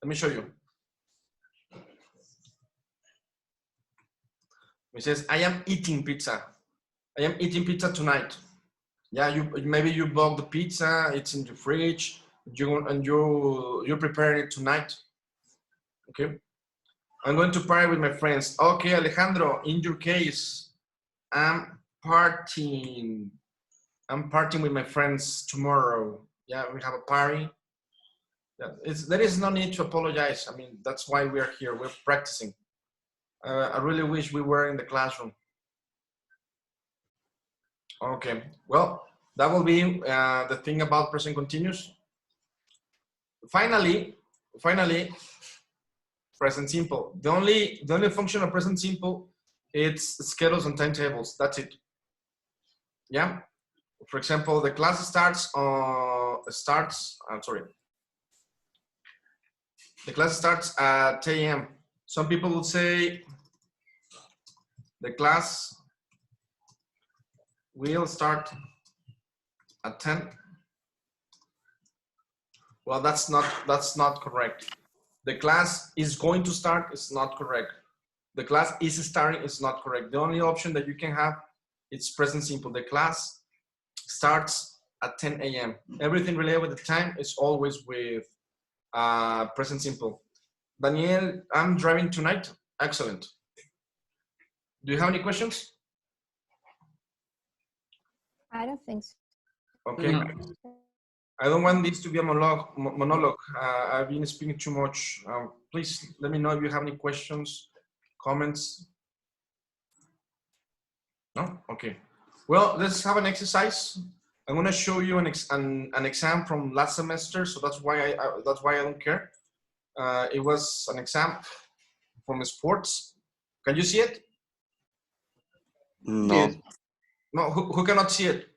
Let me show you. It says, I am eating pizza. I am eating pizza tonight. Yeah, maybe you bought the pizza, it's in the fridge, you're preparing it tonight. Okay. I'm going to party with my friends. Okay, Alejandro, in your case, I'm partying with my friends tomorrow. Yeah, we have a party. Yeah, there is no need to apologize. I mean, that's why we're here. We're practicing. I really wish we were in the classroom. Okay, well, that will be the thing about present continuous. Finally, present simple. The only function of present simple, it's schedules and timetables. That's it. Yeah. For example, the class starts. I'm sorry. The class starts at 10 a.m. Some people would say The class will start at 10. Well, that's not correct. The class is going to start is not correct. The class is starting is not correct. The only option that you can have is present simple. The class starts at 10 a.m. Everything related with the time is always with present simple. Daniel, I'm driving tonight. Excellent. Do you have any questions? I don't think so. Okay. No. I don't want this to be a monologue. I've been speaking too much. Please let me know if you have any questions, comments. No? Okay. Well, let's have an exercise. I'm going to show you an exam from last semester, so that's why I don't care. It was an exam from sports. Can you see it? No. Yes. No. Who cannot see it?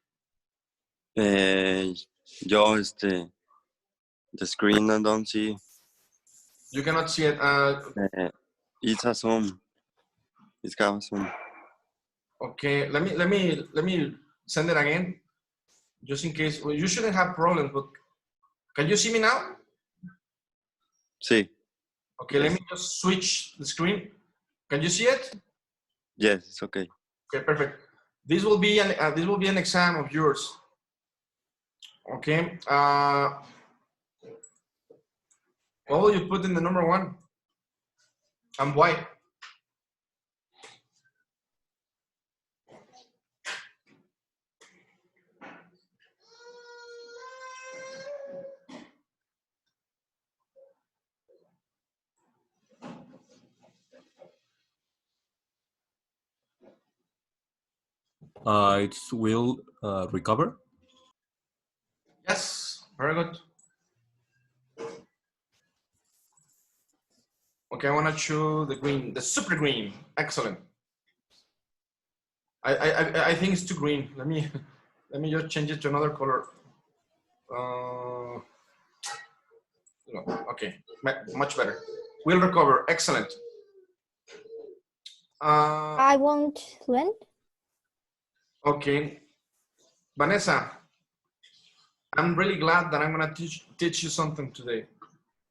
Yo, the screen I don't see. You cannot see it. It's a Zoom. It's got a Zoom. Okay. Let me send it again, just in case. Well, you shouldn't have problems, but can you see me now? See. Okay. Yes. Let me just switch the screen. Can you see it? Yes, it's okay. Okay. Perfect. This will be an exam of yours. Okay. What will you put in the number 1? And why? It will recover. Yes. Very good. Okay. I want to choose the green, the super green. Excellent. I think it's too green. Let me just change it to another color. No, okay, much better. We'll recover. Excellent. I won't lend. Okay, Vanessa, I'm really glad that I'm gonna teach you something today.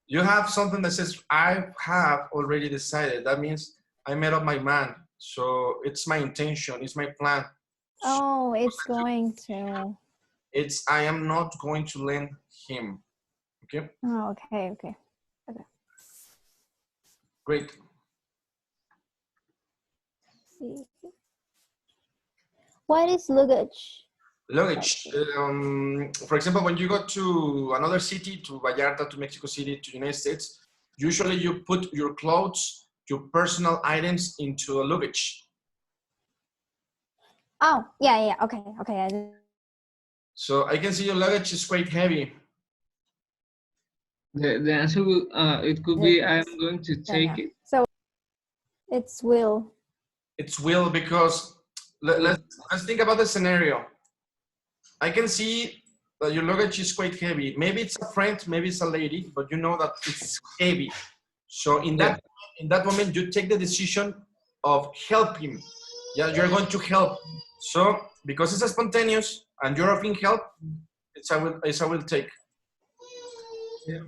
You have something that says I have already decided. That means I made up my mind. So it's my intention. It's my plan. Oh, it's going to. It's I am not going to lend him. Okay. Oh, okay. Great. What is luggage? Luggage. For example, when you go to another city, to Vallarta, to Mexico City, to United States, usually you put your clothes, your personal items into a luggage. Oh, yeah. Okay. So I can see your luggage is quite heavy. The answer will it could be I'm going to take it. So it's will. It's will because let's think about the scenario. I can see that your luggage is quite heavy. Maybe it's a friend, maybe it's a lady, but you know that it's heavy. So in that moment, you take the decision of helping. Yeah, you're going to help. So because it's a spontaneous and you're offering help, it's I will take. Yeah.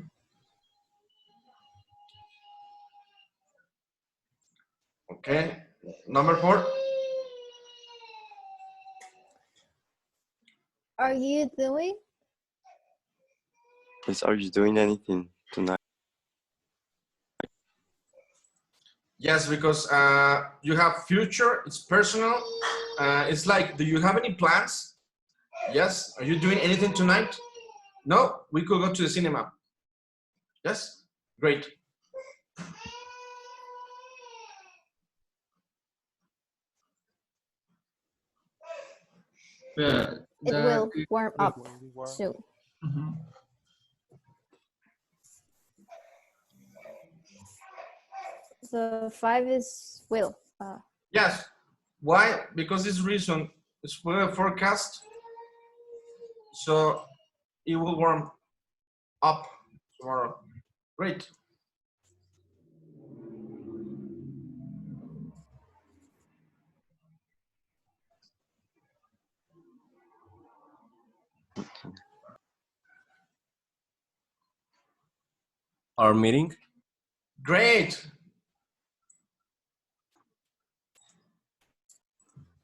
Okay, number 4. Are you doing? Yes, are you doing anything tonight? Yes, because you have future, it's personal. It's like, do you have any plans? Yes. Are you doing anything tonight? No, we could go to the cinema. Yes, great. It will warm up soon. Mm-hmm. The 5 is will. Yes. Why? Because this reason is weather forecast, so it will warm up tomorrow. Great. our meeting. Great.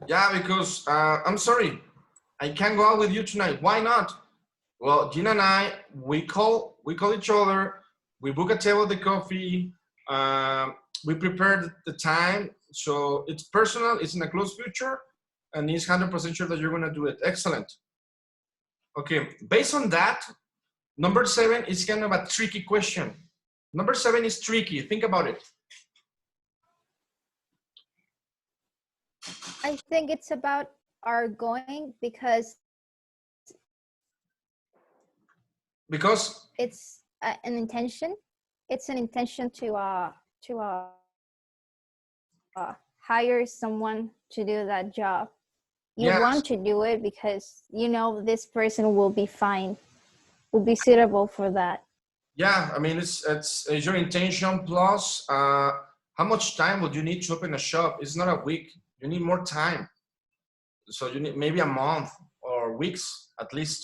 Yeah, because I'm sorry, I can't go out with you tonight. Why not? Well, Gina and I, we call each other. We book a table, the coffee. We prepared the time, so it's personal. It's in a close future, and it's 100% sure that you're gonna do it. Excellent. Okay, based on that, number 7 is kind of a tricky question. Number 7 is tricky. Think about it. I think it's about our going because it's an intention. It's an intention to hire someone to do that job. You Yes. want to do it because you know this person will be fine, will be suitable for that. Yeah, I mean, it's your intention plus how much time would you need to open a shop? It's not a week. You need more time. So you need maybe a month or weeks at least.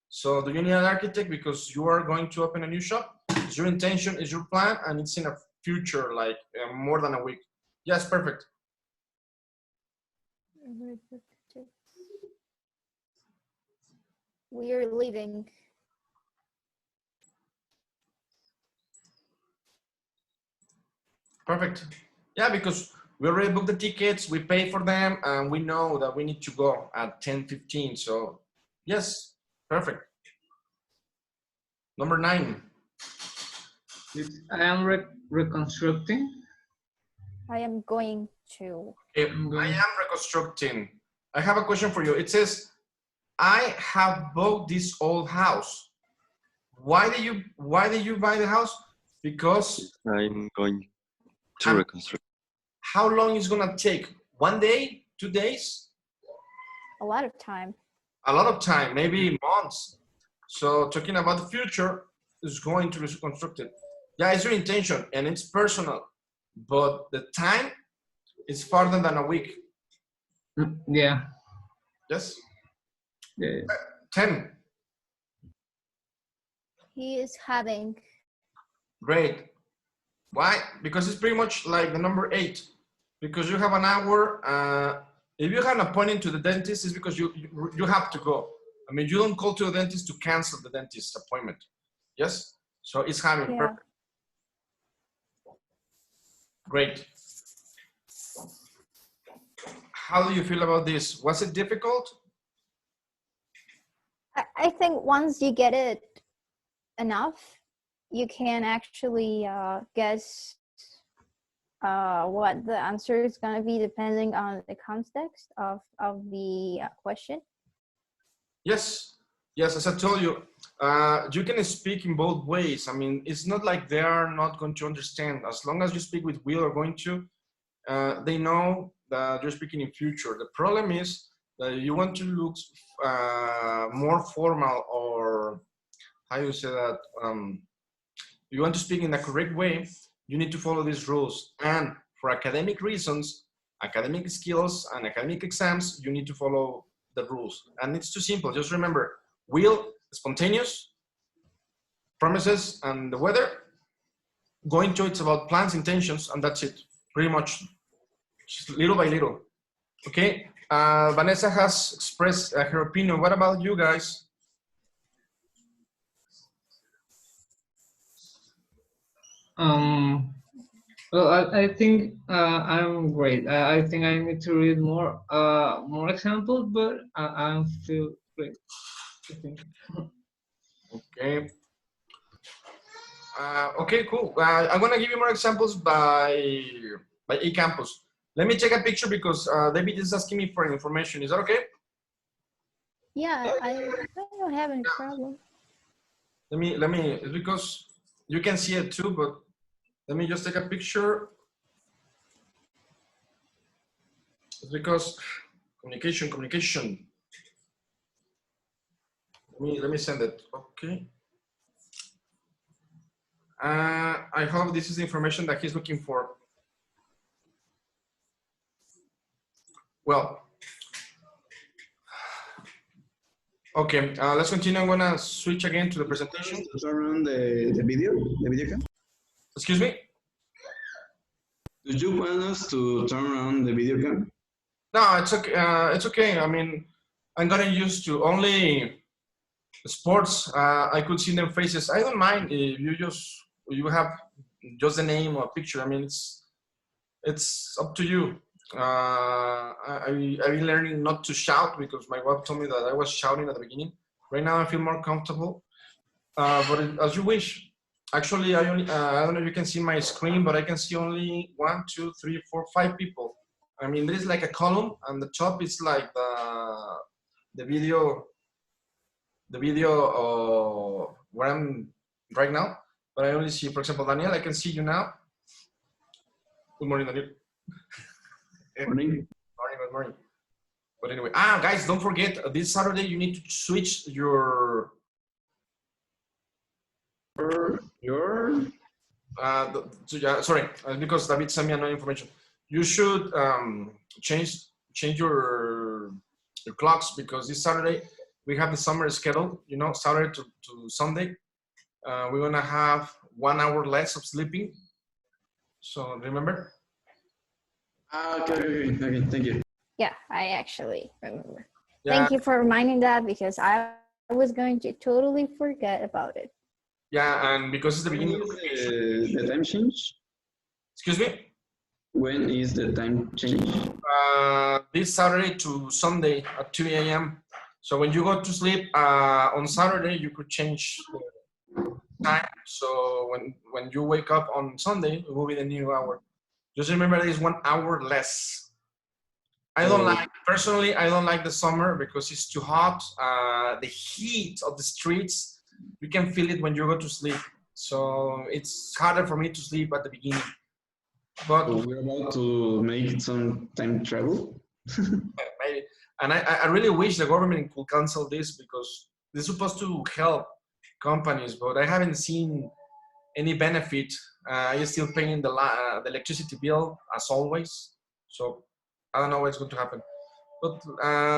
So do you need an architect because you are going to open a new shop? It's your intention, it's your plan, and it's in a future, like more than a week. Yes, perfect. We are leaving. Perfect. Yeah, because we already booked the tickets, we pay for them, and we know that we need to go at 10:15. So yes, perfect. Number 9. I am reconstructing. I am going to. I am reconstructing. I have a question for you. It says, I have bought this old house. Why did you buy the house? Because I'm going to reconstruct. how long is gonna take? 1 day, 2 days? A lot of time. A lot of time, maybe months. So talking about the future is going to be reconstructed. Yeah, it's your intention and it's personal, but the time is farther than a week. Yeah. Yes. Yeah. 10. He is having. Great. Why? Because it's pretty much like the number 8. Because you have an hour. If you have an appointment to the dentist, it's because you have to go. I mean, you don't call to the dentist to cancel the dentist appointment. Yes? So it's having. Yeah. Perfect. Great. How do you feel about this? Was it difficult? I think once you get it enough, you can actually guess what the answer is going to be depending on the context of the question. Yes. Yes, as I told you, you can speak in both ways. I mean, it's not like they are not going to understand. As long as you speak with will or going to, they know that you're speaking in future. The problem is that you want to look more formal, or how you say that, you want to speak in the correct way, you need to follow these rules. And for academic reasons, academic skills and academic exams, you need to follow the rules. And it's too simple. Just remember, will, spontaneous, promises, and the weather. Going to, it's about plans, intentions, and that's it. Pretty much, just little by little. Okay, Vanessa has expressed her opinion. What about you guys? Well, I think I'm great. I think I need to read more examples, but I'm still great, I think. Okay. Okay, cool. I'm gonna give you more examples by eCampus. Let me take a picture because David is asking me for information. Is that okay? Yeah, I don't have any problem. Let me, it's because you can see it too, but let me just take a picture. It's because communication. Let me send it. Okay. I hope this is the information that he's looking for. Well, okay, let's continue. I'm gonna switch again to the presentation. Turn on the video cam. Excuse me? Do you want us to turn on the video cam? No, it's okay. It's okay. I mean, I'm getting used to only sports. I could see them faces. I don't mind if you have just the name or picture. I mean, it's up to you. I've been learning not to shout because my wife told me that I was shouting at the beginning. Right now, I feel more comfortable. But as you wish. Actually, I don't know if you can see my screen, but I can see only 1, 2, 3, 4, 5 people. I mean, there is like a column, and the top is like the video where I'm right now. But I only see, for example, Daniel. I can see you now. Good morning, Daniel. Morning. Good morning. But anyway, guys, don't forget this Saturday you need to switch your sorry, because David sent me another information. You should change your clocks because this Saturday we have the summer schedule. You know, Saturday to Sunday. We're gonna have 1 hour less of sleeping. So remember? Okay, thank you. Yeah, I actually remember. Yeah. Thank you for reminding that because I was going to totally forget about it. Yeah, and because it's the When beginning. is the time change? Excuse me? When is the time change? This Saturday to Sunday at 2 a.m. So when you go to sleep on Saturday, you could change the time. So when you wake up on Sunday, it will be the new hour. Just remember, there is 1 hour less. Personally, I don't like the summer because it's too hot. The heat of the streets, you can feel it when you go to sleep. So it's harder for me to sleep at the beginning. But So we're about to make some time travel. maybe. And I really wish the government could cancel this because they're supposed to help companies, but I haven't seen any benefit. I'm still paying the electricity bill as always. So I don't know what's going to happen. But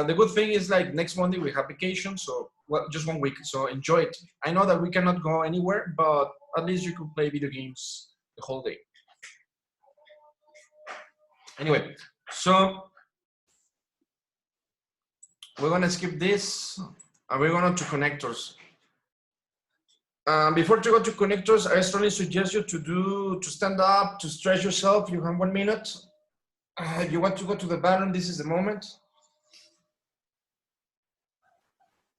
the good thing is like next Monday we have vacation, so well, just 1 week. So enjoy it. I know that we cannot go anywhere, but at least you could play video games the whole day. Anyway, so we're gonna skip this and we're going to connectors. Before you go to connectors, I strongly suggest you to stand up, to stretch yourself. You have 1 minute. If you want to go to the bathroom, this is the moment.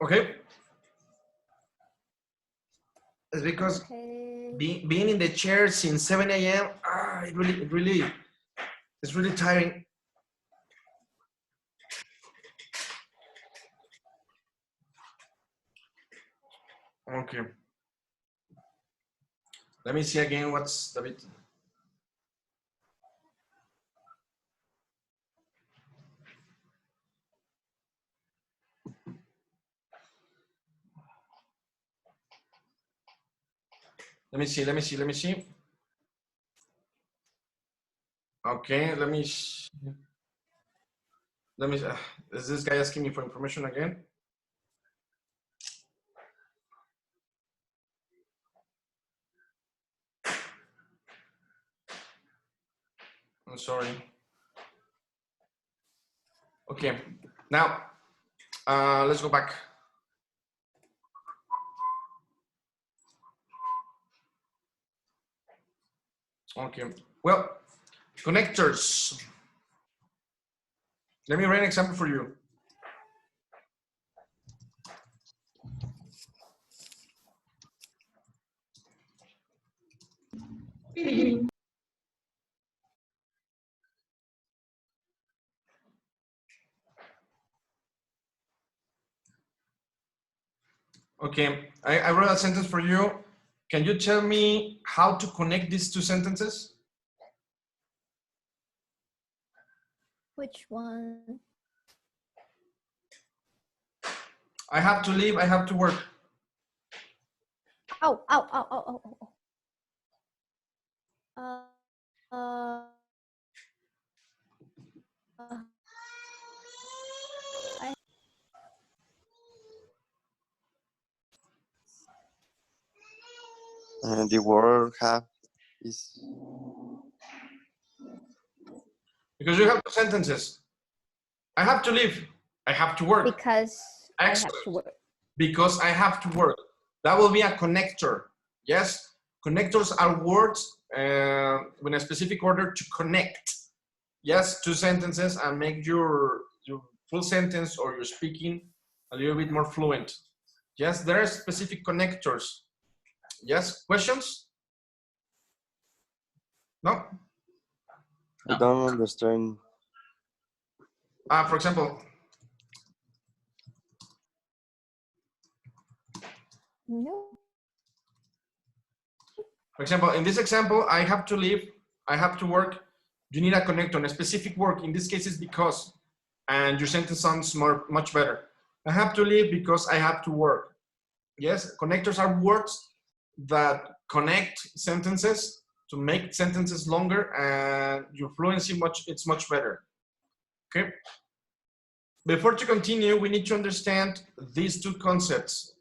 Okay. It's because being in the chair since 7 a.m. It's really tiring. Okay. Let me see again what's the bit. Let me see. Okay, is this guy asking me for information again? I'm sorry. Okay, now let's go back. Okay, well, connectors. Let me write an example for you. Okay, I wrote a sentence for you. Can you tell me how to connect these two sentences? Which one? I have to leave, I have to work. Oh. I The word have Is Because you have two sentences. I have to leave. I have to work. Because I have Excellent. to work. Because I have to work. That will be a connector. Yes, connectors are words in a specific order to connect. Yes, two sentences and make your full sentence or your speaking a little bit more fluent. Yes, there are specific connectors. Yes, questions? No? I don't understand. For example, No. for example, in this example, I have to leave, I have to work. You need a connector, a specific work. In this case, it's because, and your sentence sounds much better. I have to leave because I have to work. Yes, connectors are words that connect sentences to make sentences longer, and your fluency it's much better. Okay. Before to continue, we need to understand these two concepts: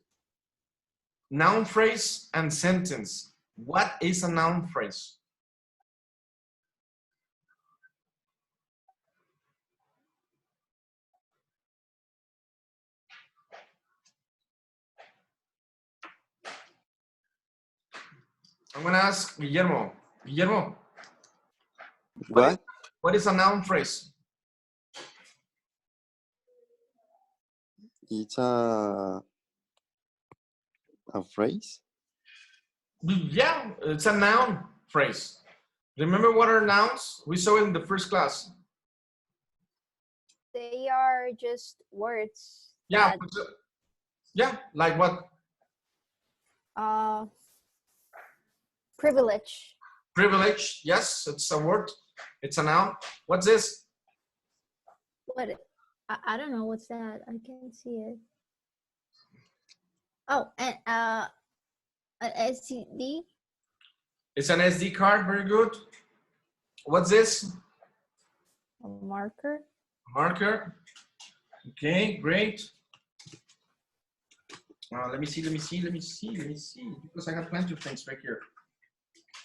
noun phrase and sentence. What is a noun phrase? I'm going to ask Guillermo. Guillermo, what is a noun phrase? It's a phrase? Yeah, it's a noun phrase. Remember what are nouns? We saw it in the first class. They are just words. Yeah, yeah, like what? Privilege. Privilege, yes, it's a word. It's a noun. What's this? What? I don't know what's that. I can't see it. Oh, and an STD. It's an SD card. Very good. What's this? A marker. Marker. Okay, great. Let me see, because I have plenty of things back here.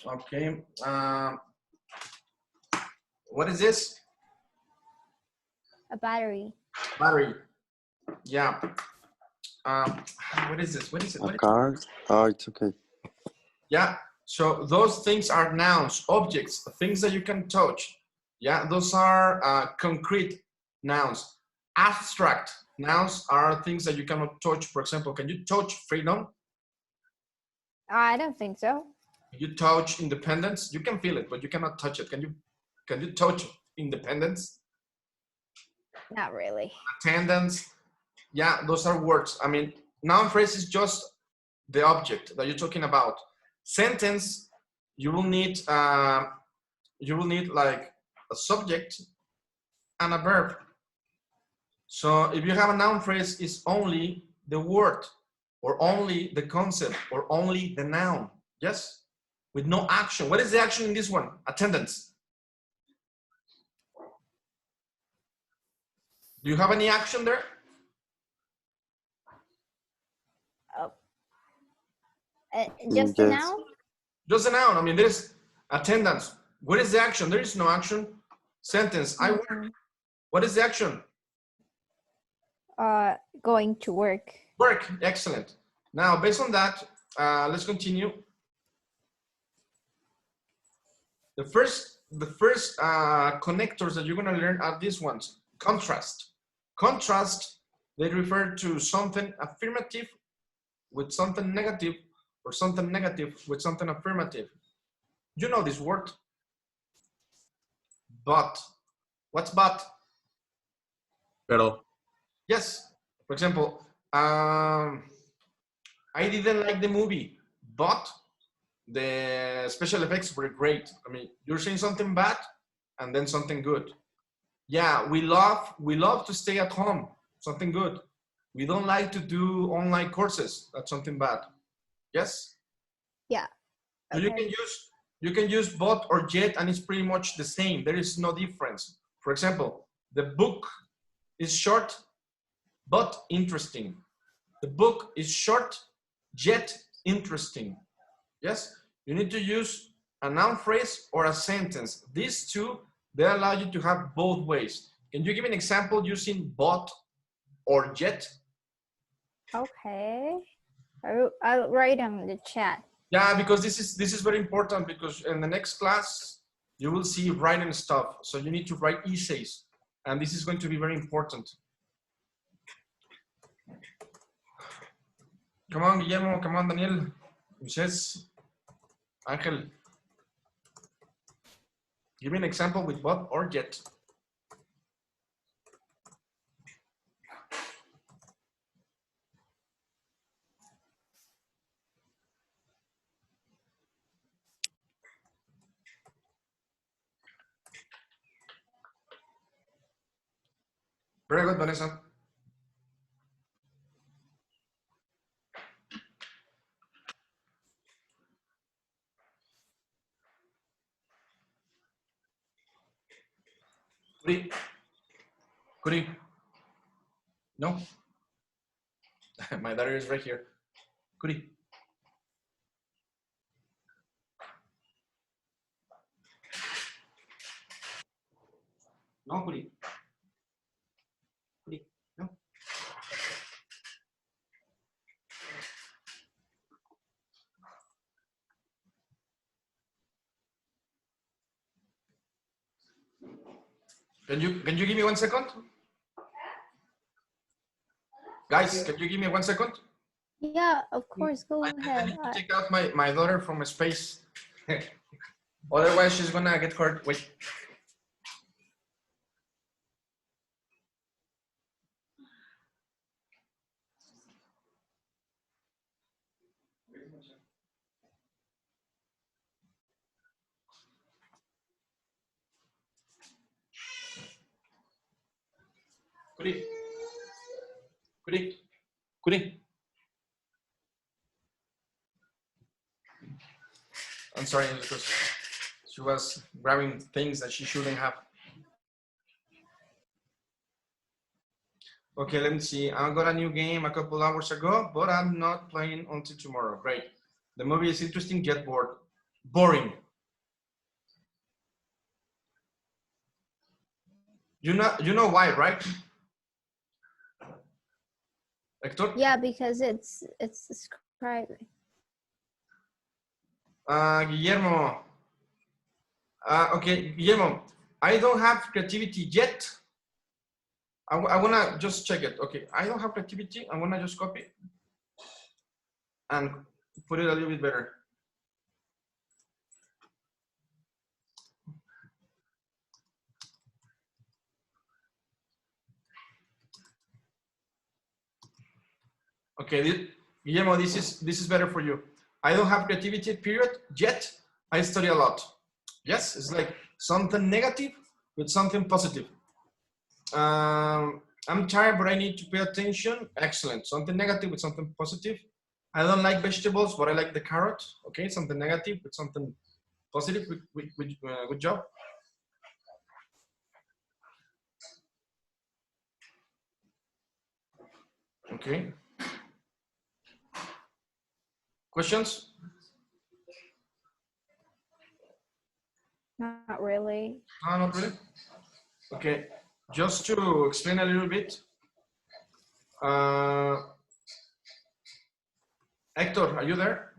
Okay. What is this? A battery. Battery. Yeah. What is this? What is it? A card? Oh, it's okay. Yeah. So those things are nouns, objects, things that you can touch. Yeah, those are concrete nouns. Abstract nouns are things that you cannot touch. For example, can you touch freedom? I don't think so. You touch independence? You can feel it, but you cannot touch it. Can you touch independence? Not really. Attendance? Yeah, those are words. I mean, noun phrase is just the object that you're talking about. Sentence, you will need like a subject and a verb. So if you have a noun phrase, it's only the word or only the concept or only the noun. Yes, with no action. What is the action in this one? Attendance. Do you have any action there? Just a noun? Just a noun. I mean, there's attendance. What is the action? There is no action. Sentence, I work. What is the action? Going to work. Work, excellent. Now, based on that, let's continue. The first connectors that you're gonna learn are these ones. Contrast. Contrast, they refer to something affirmative with something negative, or something negative with something affirmative. You know this word. But. What's but? Pero. Yes. For example, I didn't like the movie, but the special effects were great. I mean, you're saying something bad and then something good. Yeah, we love to stay at home. Something good. We don't like to do online courses. That's something bad. Yes? Yeah. So you can use but or yet, and it's pretty much the same. There is no difference. For example, the book is short but interesting. The book is short yet interesting. Yes? You need to use a noun phrase or a sentence. These two, they allow you to have both ways. Can you give an example using but or yet? Okay. I'll write in the chat. Yeah, because this is very important, because in the next class you will see writing stuff. So you need to write essays, and this is going to be very important. Come on, Guillermo. Come on, Daniel. Moisés. Ángel. Give me an example with but or yet. Very good, Vanessa. Kuri. Kuri. No. My daughter is right here. Kuri. No, Kuri. Kuri. No. Can you give me 1 second? Guys, can you give me 1 second? Yeah, of course. Go I ahead. need to take out my daughter from a space. Otherwise, she's gonna get hurt. Wait. Kuri. Kuri. Kuri. I'm sorry, because she was grabbing things that she shouldn't have. Okay, let me see. I got a new game a couple hours ago, but I'm not playing until tomorrow. Great. The movie is interesting, yet boring. You know why, right? Hector? Yeah, because it's describing. Guillermo. Okay, Guillermo. I don't have creativity yet. I wanna just check it. Okay, I don't have creativity. I'm gonna just copy and put it a little bit better. Okay, Guillermo, this is better for you. I don't have creativity, period, yet I study a lot. Yes, it's like something negative with something positive. I'm tired, but I need to pay attention. Excellent. Something negative with something positive. I don't like vegetables, but I like the carrot. Okay, something negative with something positive. Good job. Okay. Questions? Not really. No, not really. Okay, just to explain a little bit. Hector, are you there?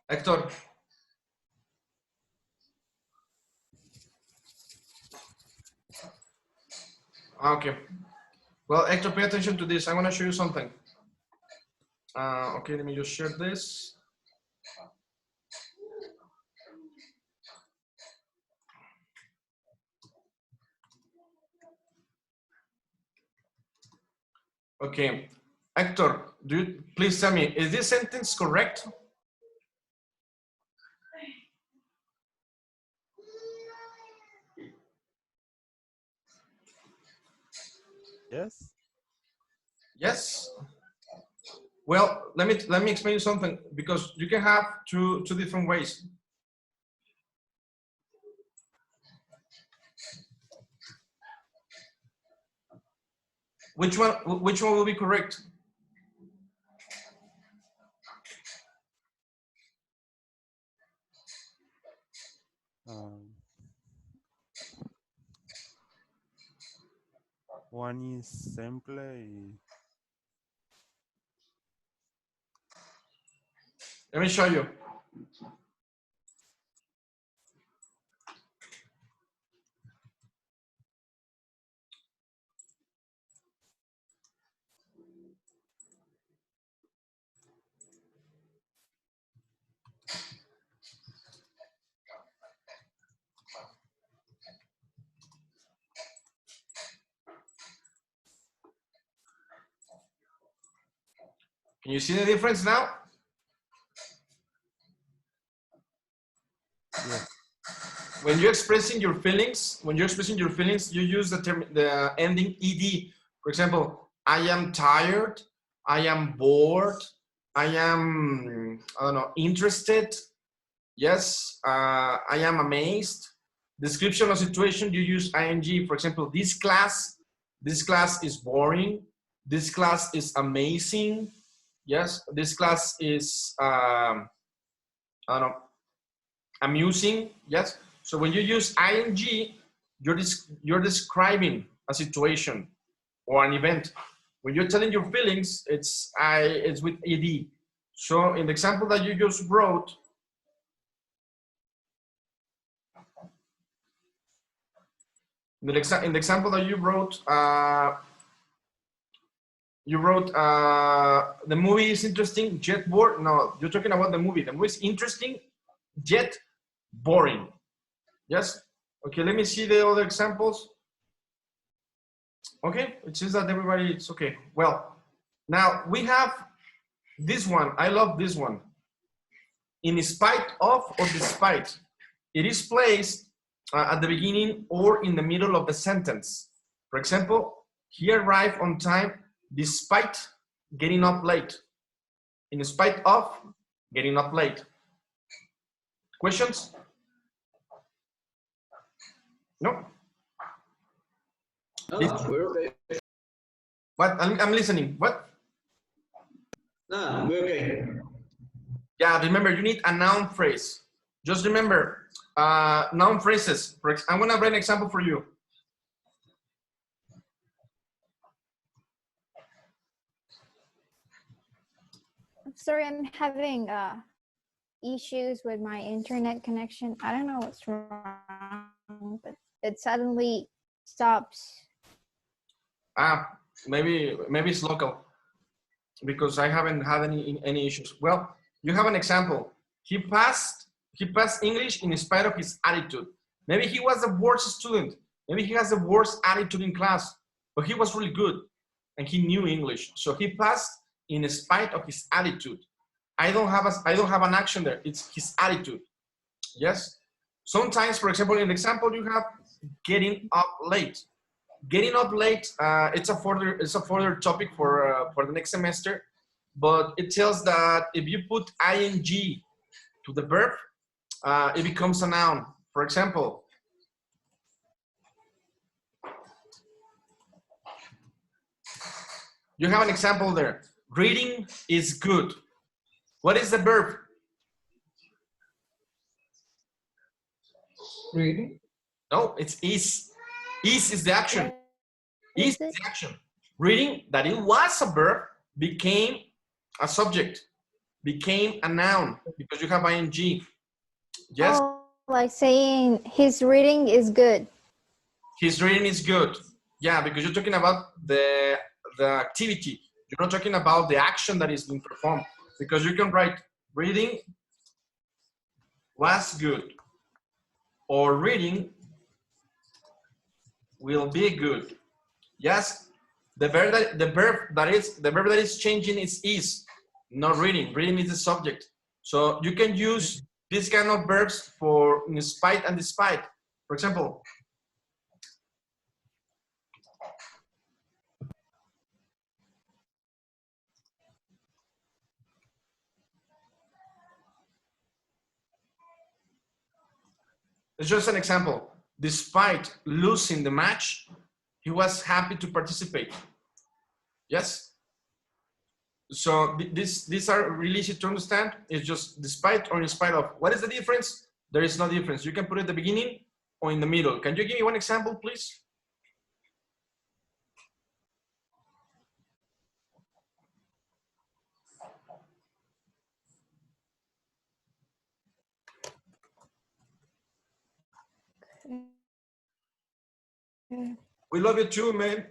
Hector. Okay. Well, Hector, pay attention to this. I want to show you something. Okay, let me just share this. Okay, Hector, please tell me, is this sentence correct? Yes. Yes. Well, let me explain you something, because you can have two different ways. Which one will be correct? One is simple y Let me show you. Can you see the difference now? yes. When you're expressing your feelings, you use the term, the ending ed. For example, I am tired, I am bored, I am, I don't know, interested. Yes, I am amazed. Description of situation, you use ing. For example, this class is boring. This class is amazing. Yes, this class is, I don't know, amusing. Yes. So when you use ing, you're describing a situation or an event. When you're telling your feelings, it's with ed. So in the example that you just wrote, in the example that you wrote the movie is interesting, jet bored. No, you're talking about the movie. The movie is interesting, jet boring. Yes. Okay, let me see the other examples. Okay, it seems that everybody is okay. Well, now we have this one. I love this one. In spite of or despite. It is placed at the beginning or in the middle of the sentence. For example, he arrived on time despite getting up late. In spite of getting up late. Questions? No? No, we're okay. What? I'm listening. What? No, we're okay. Yeah, remember, you need a noun phrase. Just remember, noun phrases. I'm going to write an example for you. Sorry, I'm having issues with my internet connection. I don't know what's wrong, but it suddenly stops. Maybe it's local because I haven't had any issues. Well, you have an example. He passed English in spite of his attitude. Maybe he was the worst student. Maybe he has the worst attitude in class, but he was really good and he knew English. So he passed in spite of his attitude. I don't have an action there. It's his attitude. Yes. Sometimes, for example, in the example you have getting up late. Getting up late, it's a further topic for the next semester, but it tells that if you put ing to the verb, it becomes a noun. For example, you have an example there. Reading is good. What is the verb? Reading? No, it's is. Is the action. Is the action. Reading, that it was a verb, became a subject, became a noun because you have ing. Yes? Oh, like saying his reading is good. His reading is good. Yeah, because you're talking about the activity. You're not talking about the action that is being performed. Because you can write reading was good. Or reading will be good. Yes, the verb that is changing is not reading. Reading is the subject. So you can use this kind of verbs for in spite and despite. For example, it's just an example. Despite losing the match, he was happy to participate. Yes. So these are really easy to understand. It's just despite or in spite of. What is the difference? There is no difference. You can put it at the beginning or in the middle. Can you give me one example, please? Yeah. We love you too, man.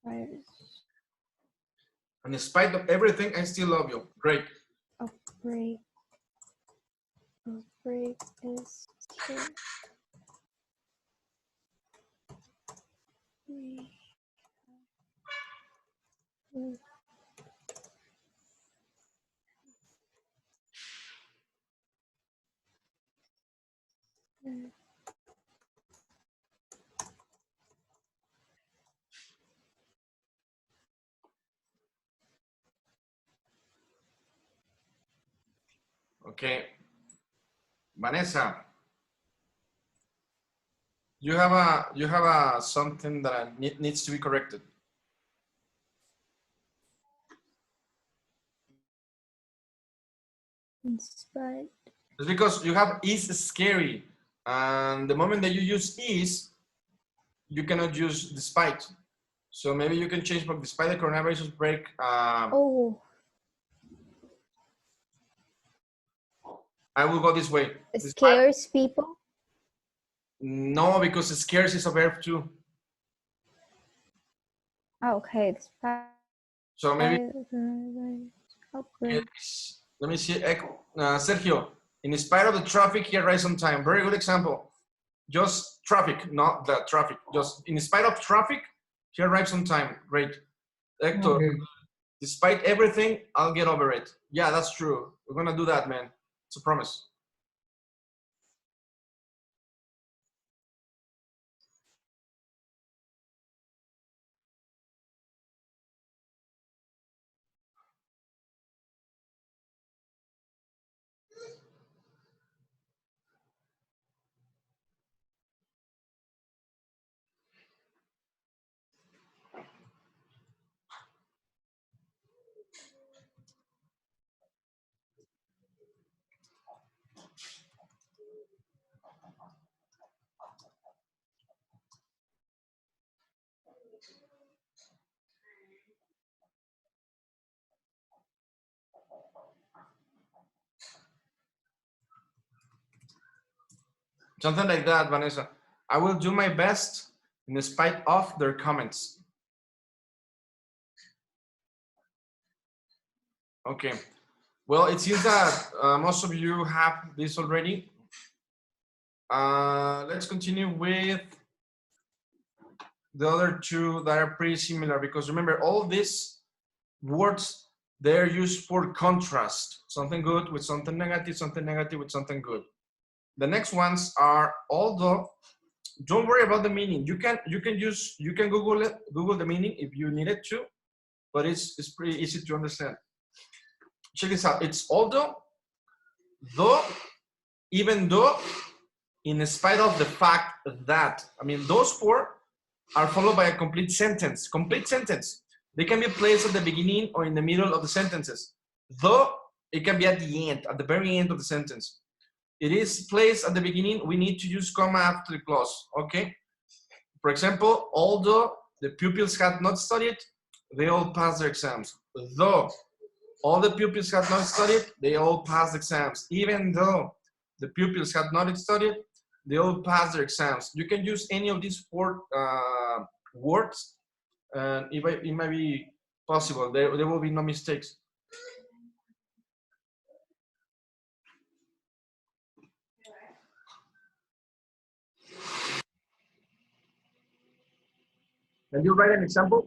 Right. And in spite of everything, I still love you. Great. Break. Break is here. Okay. Vanessa, you have a something that needs to be corrected. Inspired. It's because you have is scary, and the moment that you use is, you cannot use despite. So maybe you can change from despite the coronavirus outbreak. Oh, I will go this way. it Despite, scares people. no, because scares is a verb too. Oh, okay. Despite. So maybe Outbreak. let me see. Sergio, in spite of the traffic, he arrives on time. Very good example. Just traffic, not the traffic. Just in spite of traffic, he arrives on time. Great. Hector, Okay. despite everything, I'll get over it. Yeah, that's true. We're gonna do that, man. It's a promise. Something like that, Vanessa. I will do my best in spite of their comments. Okay. Well, it seems that most of you have this already. Let's continue with the other two that are pretty similar, because remember, all these words, they're used for contrast. Something good with something negative with something good. The next ones are although. Don't worry about the meaning. You can Google it, Google the meaning if you need it to, but it's pretty easy to understand. Check this out. It's although, though, even though, in spite of the fact that. I mean, those four are followed by a complete sentence. Complete sentence. They can be placed at the beginning or in the middle of the sentences. Though, it can be at the end, at the very end of the sentence. It is placed at the beginning, we need to use comma after the clause, okay? For example, although the pupils had not studied, they all passed their exams. Though all the pupils had not studied, they all passed exams. Even though the pupils had not studied, they all passed their exams. You can use any of these four words, and it might be possible. There will be no mistakes. Can you write an example?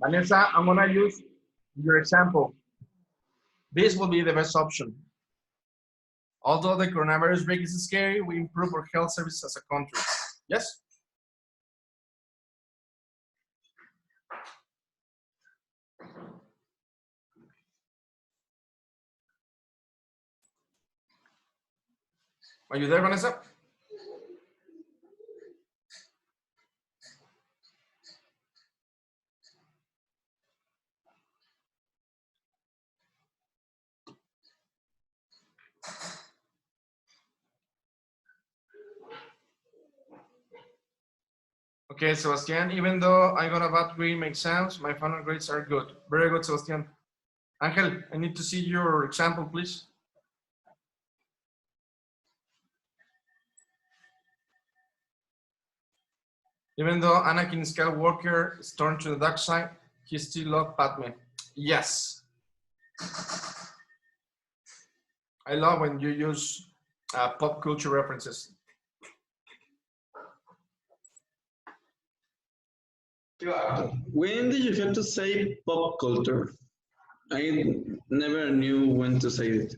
Vanessa, I'm gonna use your example. This will be the best option. Although the coronavirus break is scary, we improve our health services as a country. Yes? Are you there, Vanessa? Okay, Sebastian, even though I got a bad grade in my exams, my final grades are good. Very good, Sebastian. Angel, I need to see your example, please. Even though Anakin Skywalker is turned to the dark side, he still loved Padme. Yes. I love when you use pop culture references. When did you have to say pop culture? I never knew when to say it.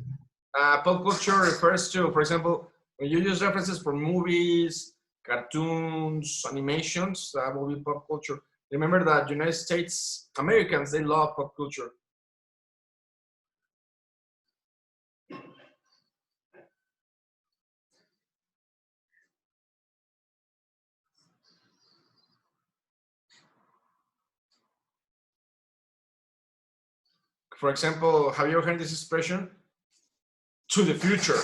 Pop culture refers to, for example, when you use references for movies, cartoons, animations, that will be pop culture. Remember that United States Americans, they love pop culture. For example, have you ever heard this expression? To the future.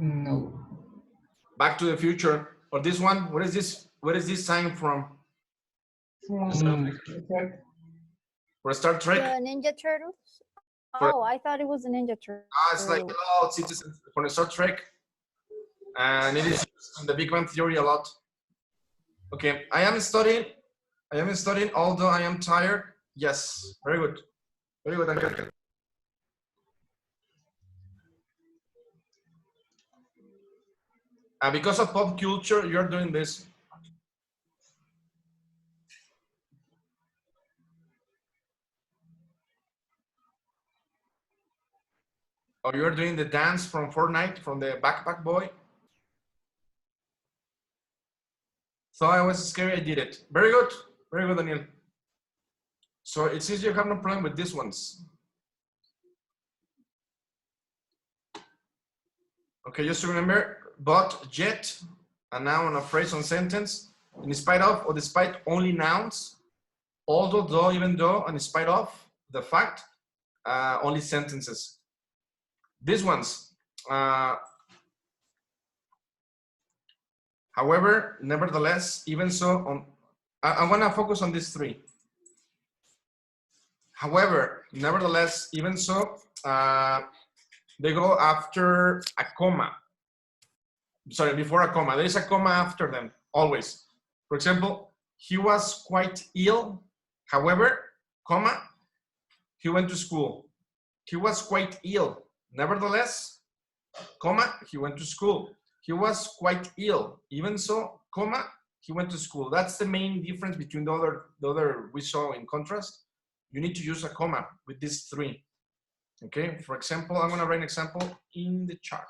No. Back to the future. Or this one, what is this? What is this sign from? From For Star Trek? The Ninja Turtles? For- Oh, I thought it was a Ninja Turtle. it's like, hello, citizens, for Star Trek. And it is used in the Big Bang Theory a lot. Okay, I am studying, although I am tired. Yes, very good. Very good, Angel. Because of pop culture, you're doing this. Or you're doing the dance from Fortnite, from the Backpack Boy. So I was scared, I did it. Very good, Daniel. So it seems you have no problem with these ones. Okay, just remember, but, yet, a noun, a phrase, or sentence, in spite of or despite only nouns, although, though, even though, and in spite of, the fact, only sentences. These ones, however, nevertheless, even so, I want to focus on these three. However, nevertheless, even so, they go after a comma. Sorry, before a comma. There is a comma after them, always. For example, he was quite ill. However, comma, he went to school. He was quite ill. Nevertheless, comma, he went to school. He was quite ill. Even so, comma, he went to school. That's the main difference between the other we saw in contrast. You need to use a comma with these three. Okay, for example, I'm gonna write an example in the chart.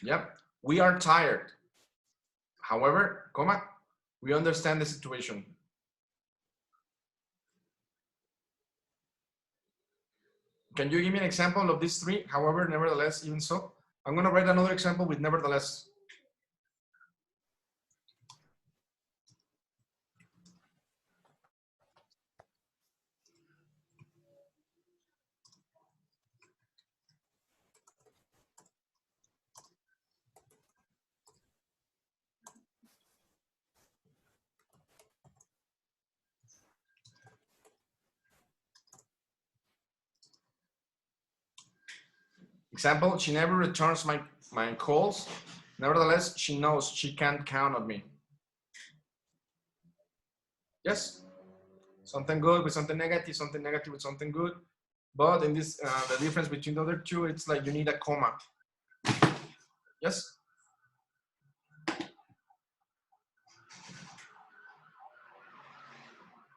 Yep, we are tired. However, comma, we understand the situation. Can you give me an example of these three? However, nevertheless, even so. I'm gonna write another example with nevertheless. Example, she never returns my calls. Nevertheless, she knows she can't count on me. Yes? Something good with something negative with something good. But in this, the difference between the other two, it's like you need a comma. Yes?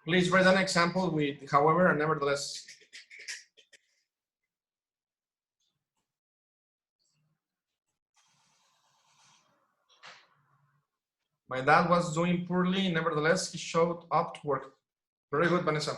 Please write an example with however and nevertheless. My dad was doing poorly, nevertheless, he showed up to work. Very good, Vanessa.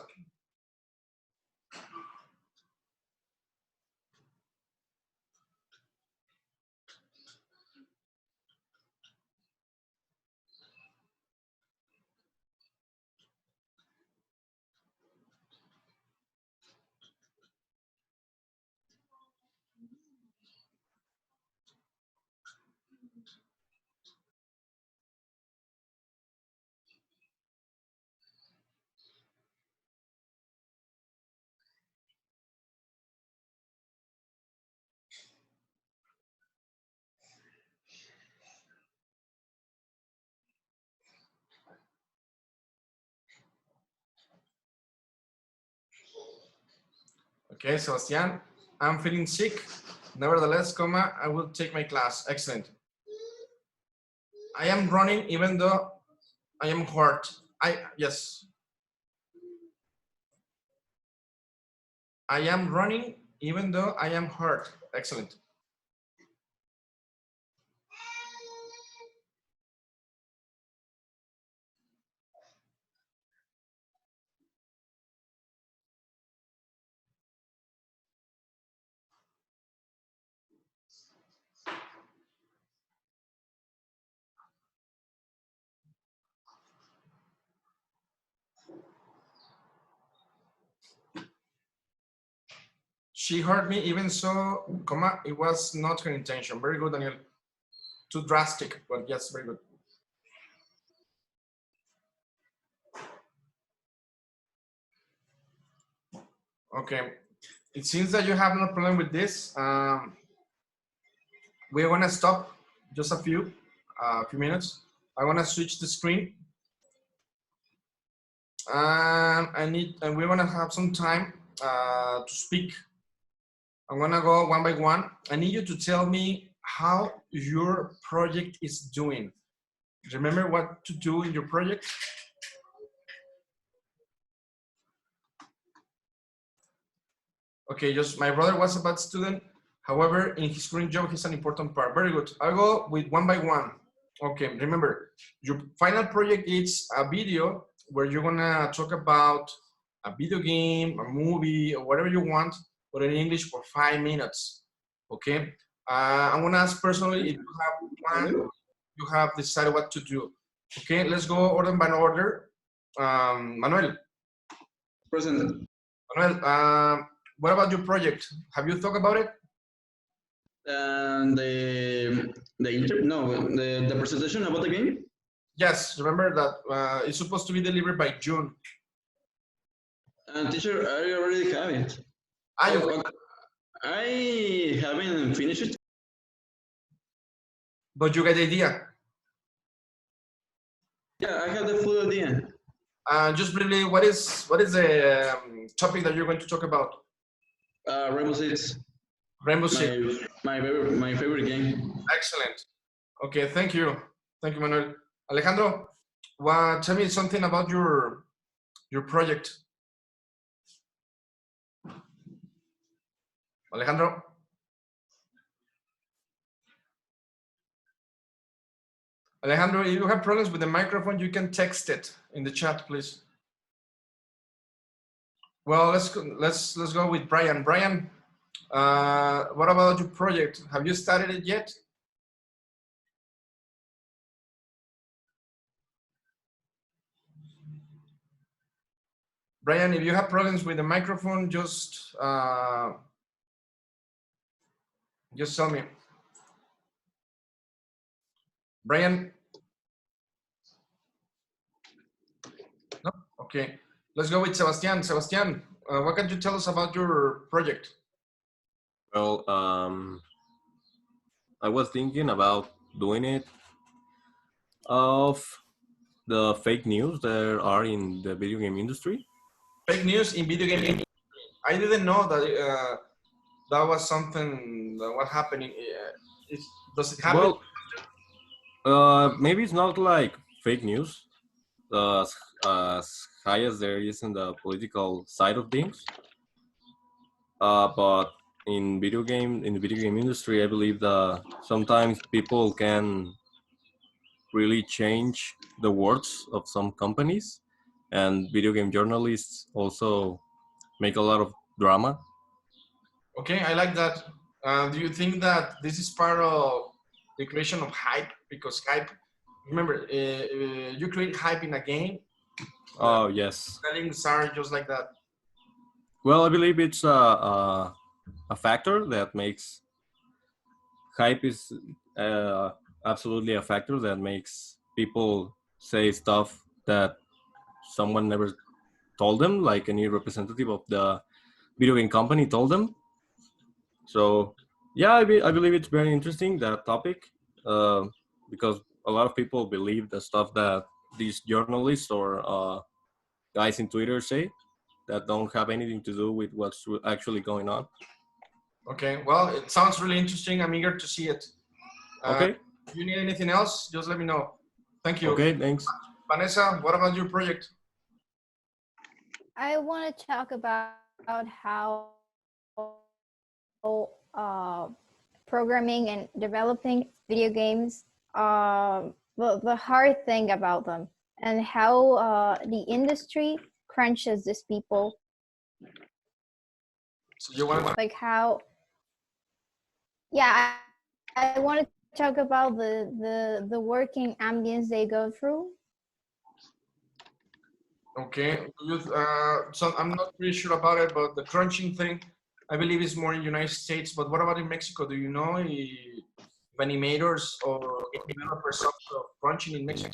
Okay, Sebastian, I'm feeling sick. Nevertheless, comma, I will take my class. Excellent. I am running even though I am hurt. Yes. I am running even though I am hurt. Excellent. She hurt me even so, comma, it was not her intention. Very good, Daniel. Too drastic, but yes, very good. Okay, it seems that you have no problem with this. We're gonna stop just a few minutes. I wanna switch the screen. And we're gonna have some time to speak. I'm gonna go one by one. I need you to tell me how your project is doing. Remember what to do in your project? Okay, just my brother was a bad student. However, in his current job, he's an important part. Very good. I'll go with one by one. Okay, remember, your final project is a video where you're gonna talk about a video game, a movie, or whatever you want, but in English for 5 minutes. Okay? I'm gonna ask personally if you have planned, you have decided what to do. Okay, let's go order by order. Manuel. Present. Manuel, what about your project? Have you thought about it? And the presentation about the game. Yes, remember that it's supposed to be delivered by June. And teacher, I already have it. I haven't finished it. But you get the idea. Yeah, I have the full idea. Just briefly, what is the topic that you're going to talk about? Rainbow Six. Rainbow Six. My favorite game. Excellent. Okay, thank you. Thank you, Manuel. Alejandro, tell me something about your project. Alejandro. Alejandro, if you have problems with the microphone, you can text it in the chat, please. Well, let's go with Brian. Brian, what about your project? Have you started it yet? Brian, if you have problems with the microphone, just tell me. Brian? No? Okay. Let's go with Sebastian. Sebastian, what can you tell us about your project? Well, I was thinking about doing it of the fake news there are in the video game industry. Fake news in video game industry. I didn't know that that was something that was happening. Does it happen? Well, maybe it's not like fake news as high as there is in the political side of things. But in the video game industry, I believe that sometimes people can really change the words of some companies, and video game journalists also make a lot of drama. Okay, I like that. Do you think that this is part of the creation of hype? Because hype, remember, you create hype in a game. Oh, yes. Spellings are just like that. Well, I believe it's a factor that makes hype is absolutely a factor that makes people say stuff that someone never told them, like any representative of the video game company told them. So yeah, I believe it's very interesting, that topic, because a lot of people believe the stuff that these journalists or guys in Twitter say, that don't have anything to do with what's actually going on. Okay, well, it sounds really interesting. I'm eager to see it. Okay. If you need anything else, just let me know. Thank you. Okay, thanks. Vanessa, what about your project? I want to talk about how programming and developing video games, the hard thing about them, and how the industry crunches these people. So you want like how, yeah, I want to talk about the working ambience they go through. Okay, so I'm not really sure about it, but the crunching thing, I believe is more in United States. But what about in Mexico? Do you know if animators or developers suffer crunching in Mexico?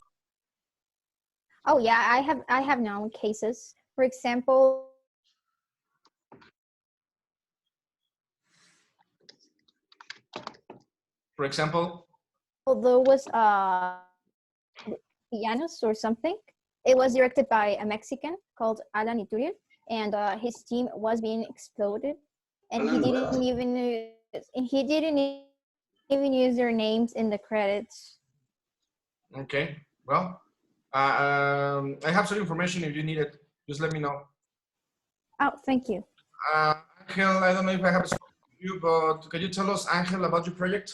Oh yeah, I have known cases. For example, For example, there was Pianos or something. It was directed by a Mexican called Alan Ituriel, and his team was being exploded, and he didn't even use their names in the credits. okay, well, I have some information if you need it. Just let me know. Oh, thank you. Angel, I don't know if I have spoken to you, but can you tell us, Angel, about your project?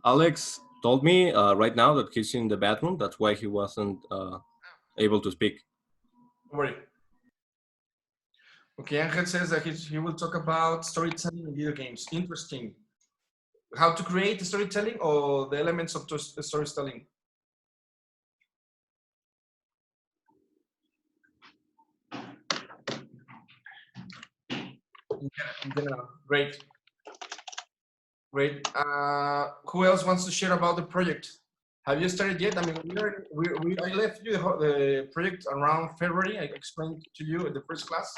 Alex told me right now that he's in the bathroom. That's why he wasn't able to speak. Don't worry. Okay, Angel says that he will talk about storytelling in video games. Interesting. How to create the storytelling or the elements of the storytelling? In general. Great. Great. Who else wants to share about the project? Have you started yet? I mean, I left you the project around February. I explained to you in the first class.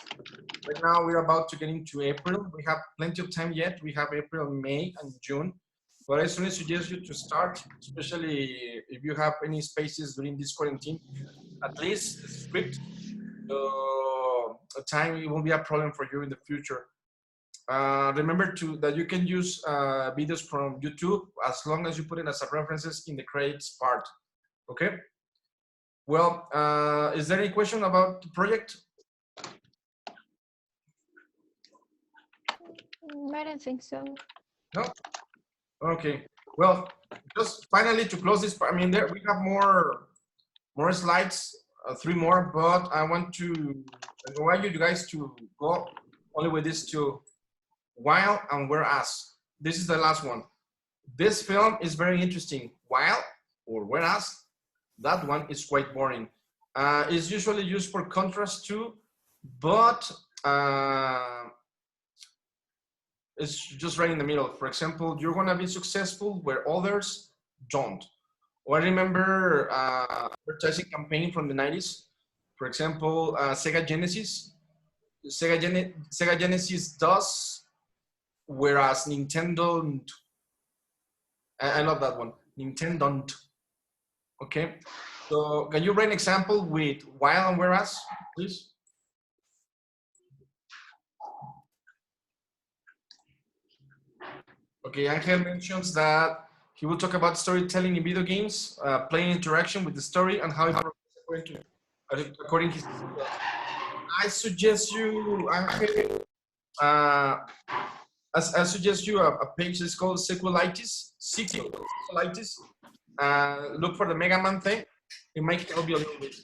Right now, we're about to get into April. We have plenty of time yet. We have April, May, and June. But I strongly suggest you to start, especially if you have any spaces during this quarantine, at least the script. Time, it won't be a problem for you in the future. Remember that you can use videos from YouTube as long as you put it as a references in the credits part. Okay. Well, is there any question about the project? I don't think so. No. Okay. Well, just finally to close this part. I mean, we have more slides, 3 more, but I want to invite you guys to go only with these 2. While and whereas. This is the last one. This film is very interesting. While or whereas, that one is quite boring. It's usually used for contrast too, but it's just right in the middle. For example, you're gonna be successful where others don't. Or I remember advertising campaign from the 90s. For example, Sega Genesis. Sega Genesis does, whereas Nintendo don't. I love that one. Nintendo don't. Okay. So can you write an example with while and whereas, please? Okay, Angel mentions that he will talk about storytelling in video games, playing interaction with the story, and how it progresses according to his. I suggest you, Angel, I suggest you a page that's called Sequelitis. Look for the Mega Man thing. It might help you a little bit.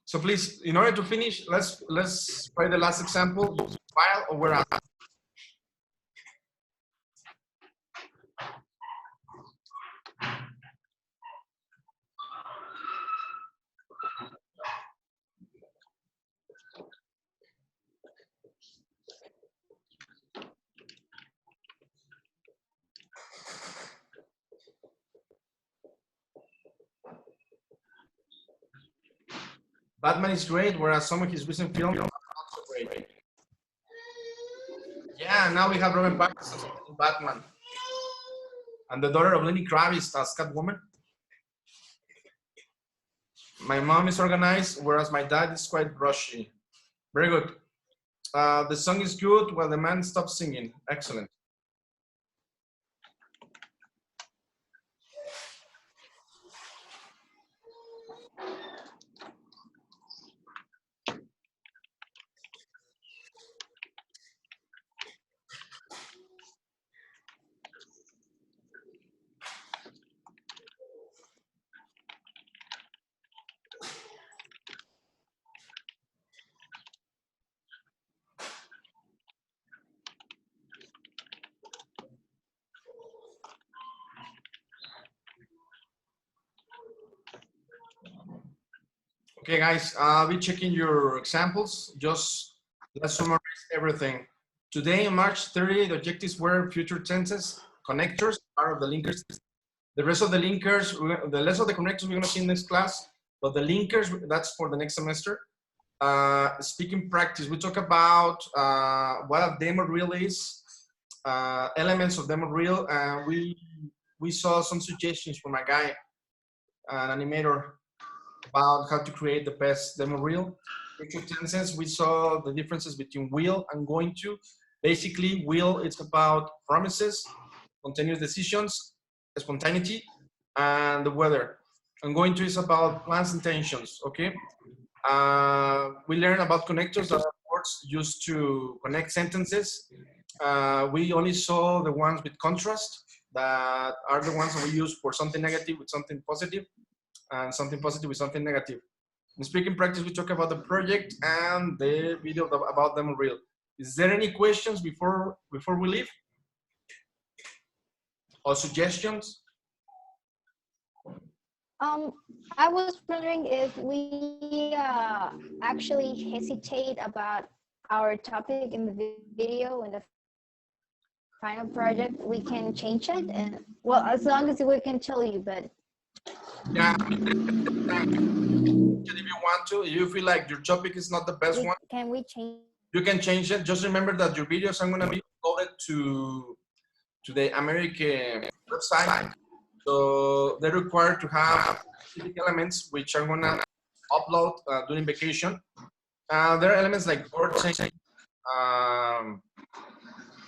So please, in order to finish, let's try the last example. While or whereas. Batman is great, whereas some of his recent films are not so great. Yeah, now we have Robert Pattinson in Batman. And the daughter of Lenny Kravitz as Catwoman. My mom is organized, whereas my dad is quite rushy. Very good. The song is good while the man stops singing. Excellent. Okay, guys, I'll be checking your examples. Just let's summarize everything. Today, on March 30, the objectives were future tenses, connectors, part of the linkers. The rest of the linkers, the rest of the connectors we're going to see in next class, but the linkers, that's for the next semester. Speaking practice, we talk about what a demo reel is, elements of demo reel, and we saw some suggestions from a guy, an animator, about how to create the best demo reel. Future tenses, we saw the differences between will and going to. Basically, will is about promises, continuous decisions, spontaneity, and the weather. And going to is about plans, intentions, okay? We learned about connectors, that are words used to connect sentences. We only saw the ones with contrast, that are the ones that we use for something negative with something positive, and something positive with something negative. In speaking practice, we talk about the project and the video about demo reel. Is there any questions before we leave? Or suggestions? I was wondering if we actually hesitate about our topic in the video in the final project, we can change it, and well, as long as we can tell you, but yeah, if you want to, if you feel like your topic is not the best one, can we change? You can change it. Just remember that your videos are going to be uploaded to the American website. So they're required to have specific elements which I'm going to upload during vacation. There are elements like word saying,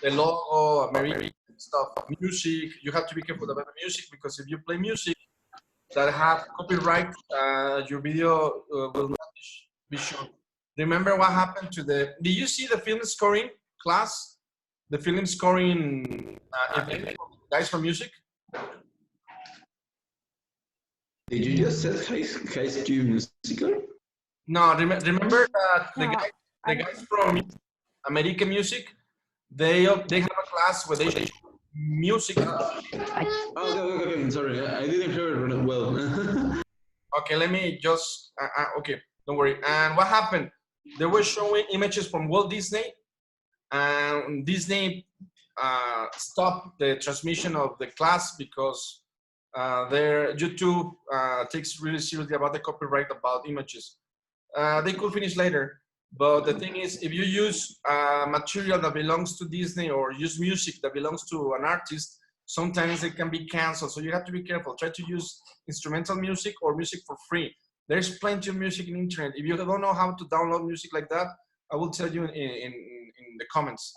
the logo, American stuff, music. You have to be careful about the music, because if you play music that have copyright, your video will not be shown. Remember what happened to the, did you see the film scoring class? The film scoring event, guys from music? Did you just say High School Musical? No, remember that the guys from American Music, they have a class where they show music. Okay, sorry, I didn't hear it well. Okay, let me just, okay, don't worry. And what happened? They were showing images from Walt Disney, and Disney stopped the transmission of the class because their YouTube takes really seriously about the copyright about images. They could finish later, but the thing is, if you use material that belongs to Disney or use music that belongs to an artist, sometimes it can be canceled. So you have to be careful. Try to use instrumental music or music for free. There's plenty of music in the internet. If you don't know how to download music like that, I will tell you in the comments.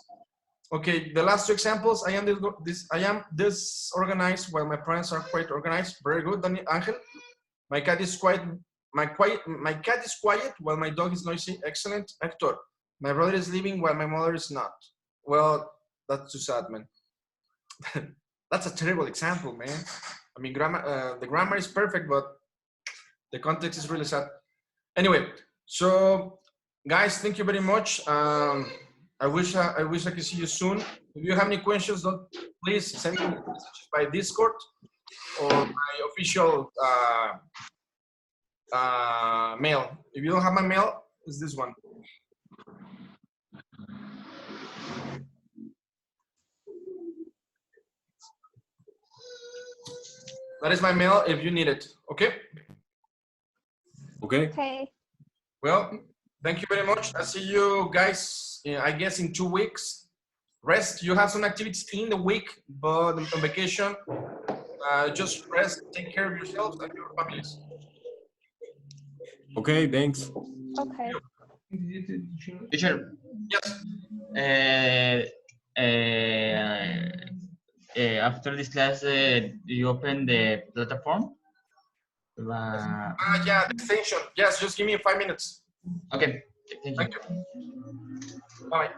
Okay, the last two examples. I am disorganized while my parents are quite organized. Very good, Daniel Angel. My cat is quiet. My cat is quiet while my dog is noisy. Excellent, Hector. My brother is leaving while my mother is not. Well, that's too sad, man. That's a terrible example, man. I mean, the grammar is perfect, but the context is really sad. Anyway, so guys, thank you very much. I wish I could see you soon. If you have any questions, please send me messages by Discord or my official mail. If you don't have my mail, it's this one. That is my mail if you need it. Okay? Okay. Okay. Well, thank you very much. I'll see you guys, I guess, in 2 weeks. rest. You have some activities in the week, but on vacation, just rest, take care of yourselves and your families. Okay, thanks. Okay. Teacher, Yes. After this class, you open the platform? Yeah, the extension. Yes, just give me 5 minutes. Okay, thank you. Thank you. Bye.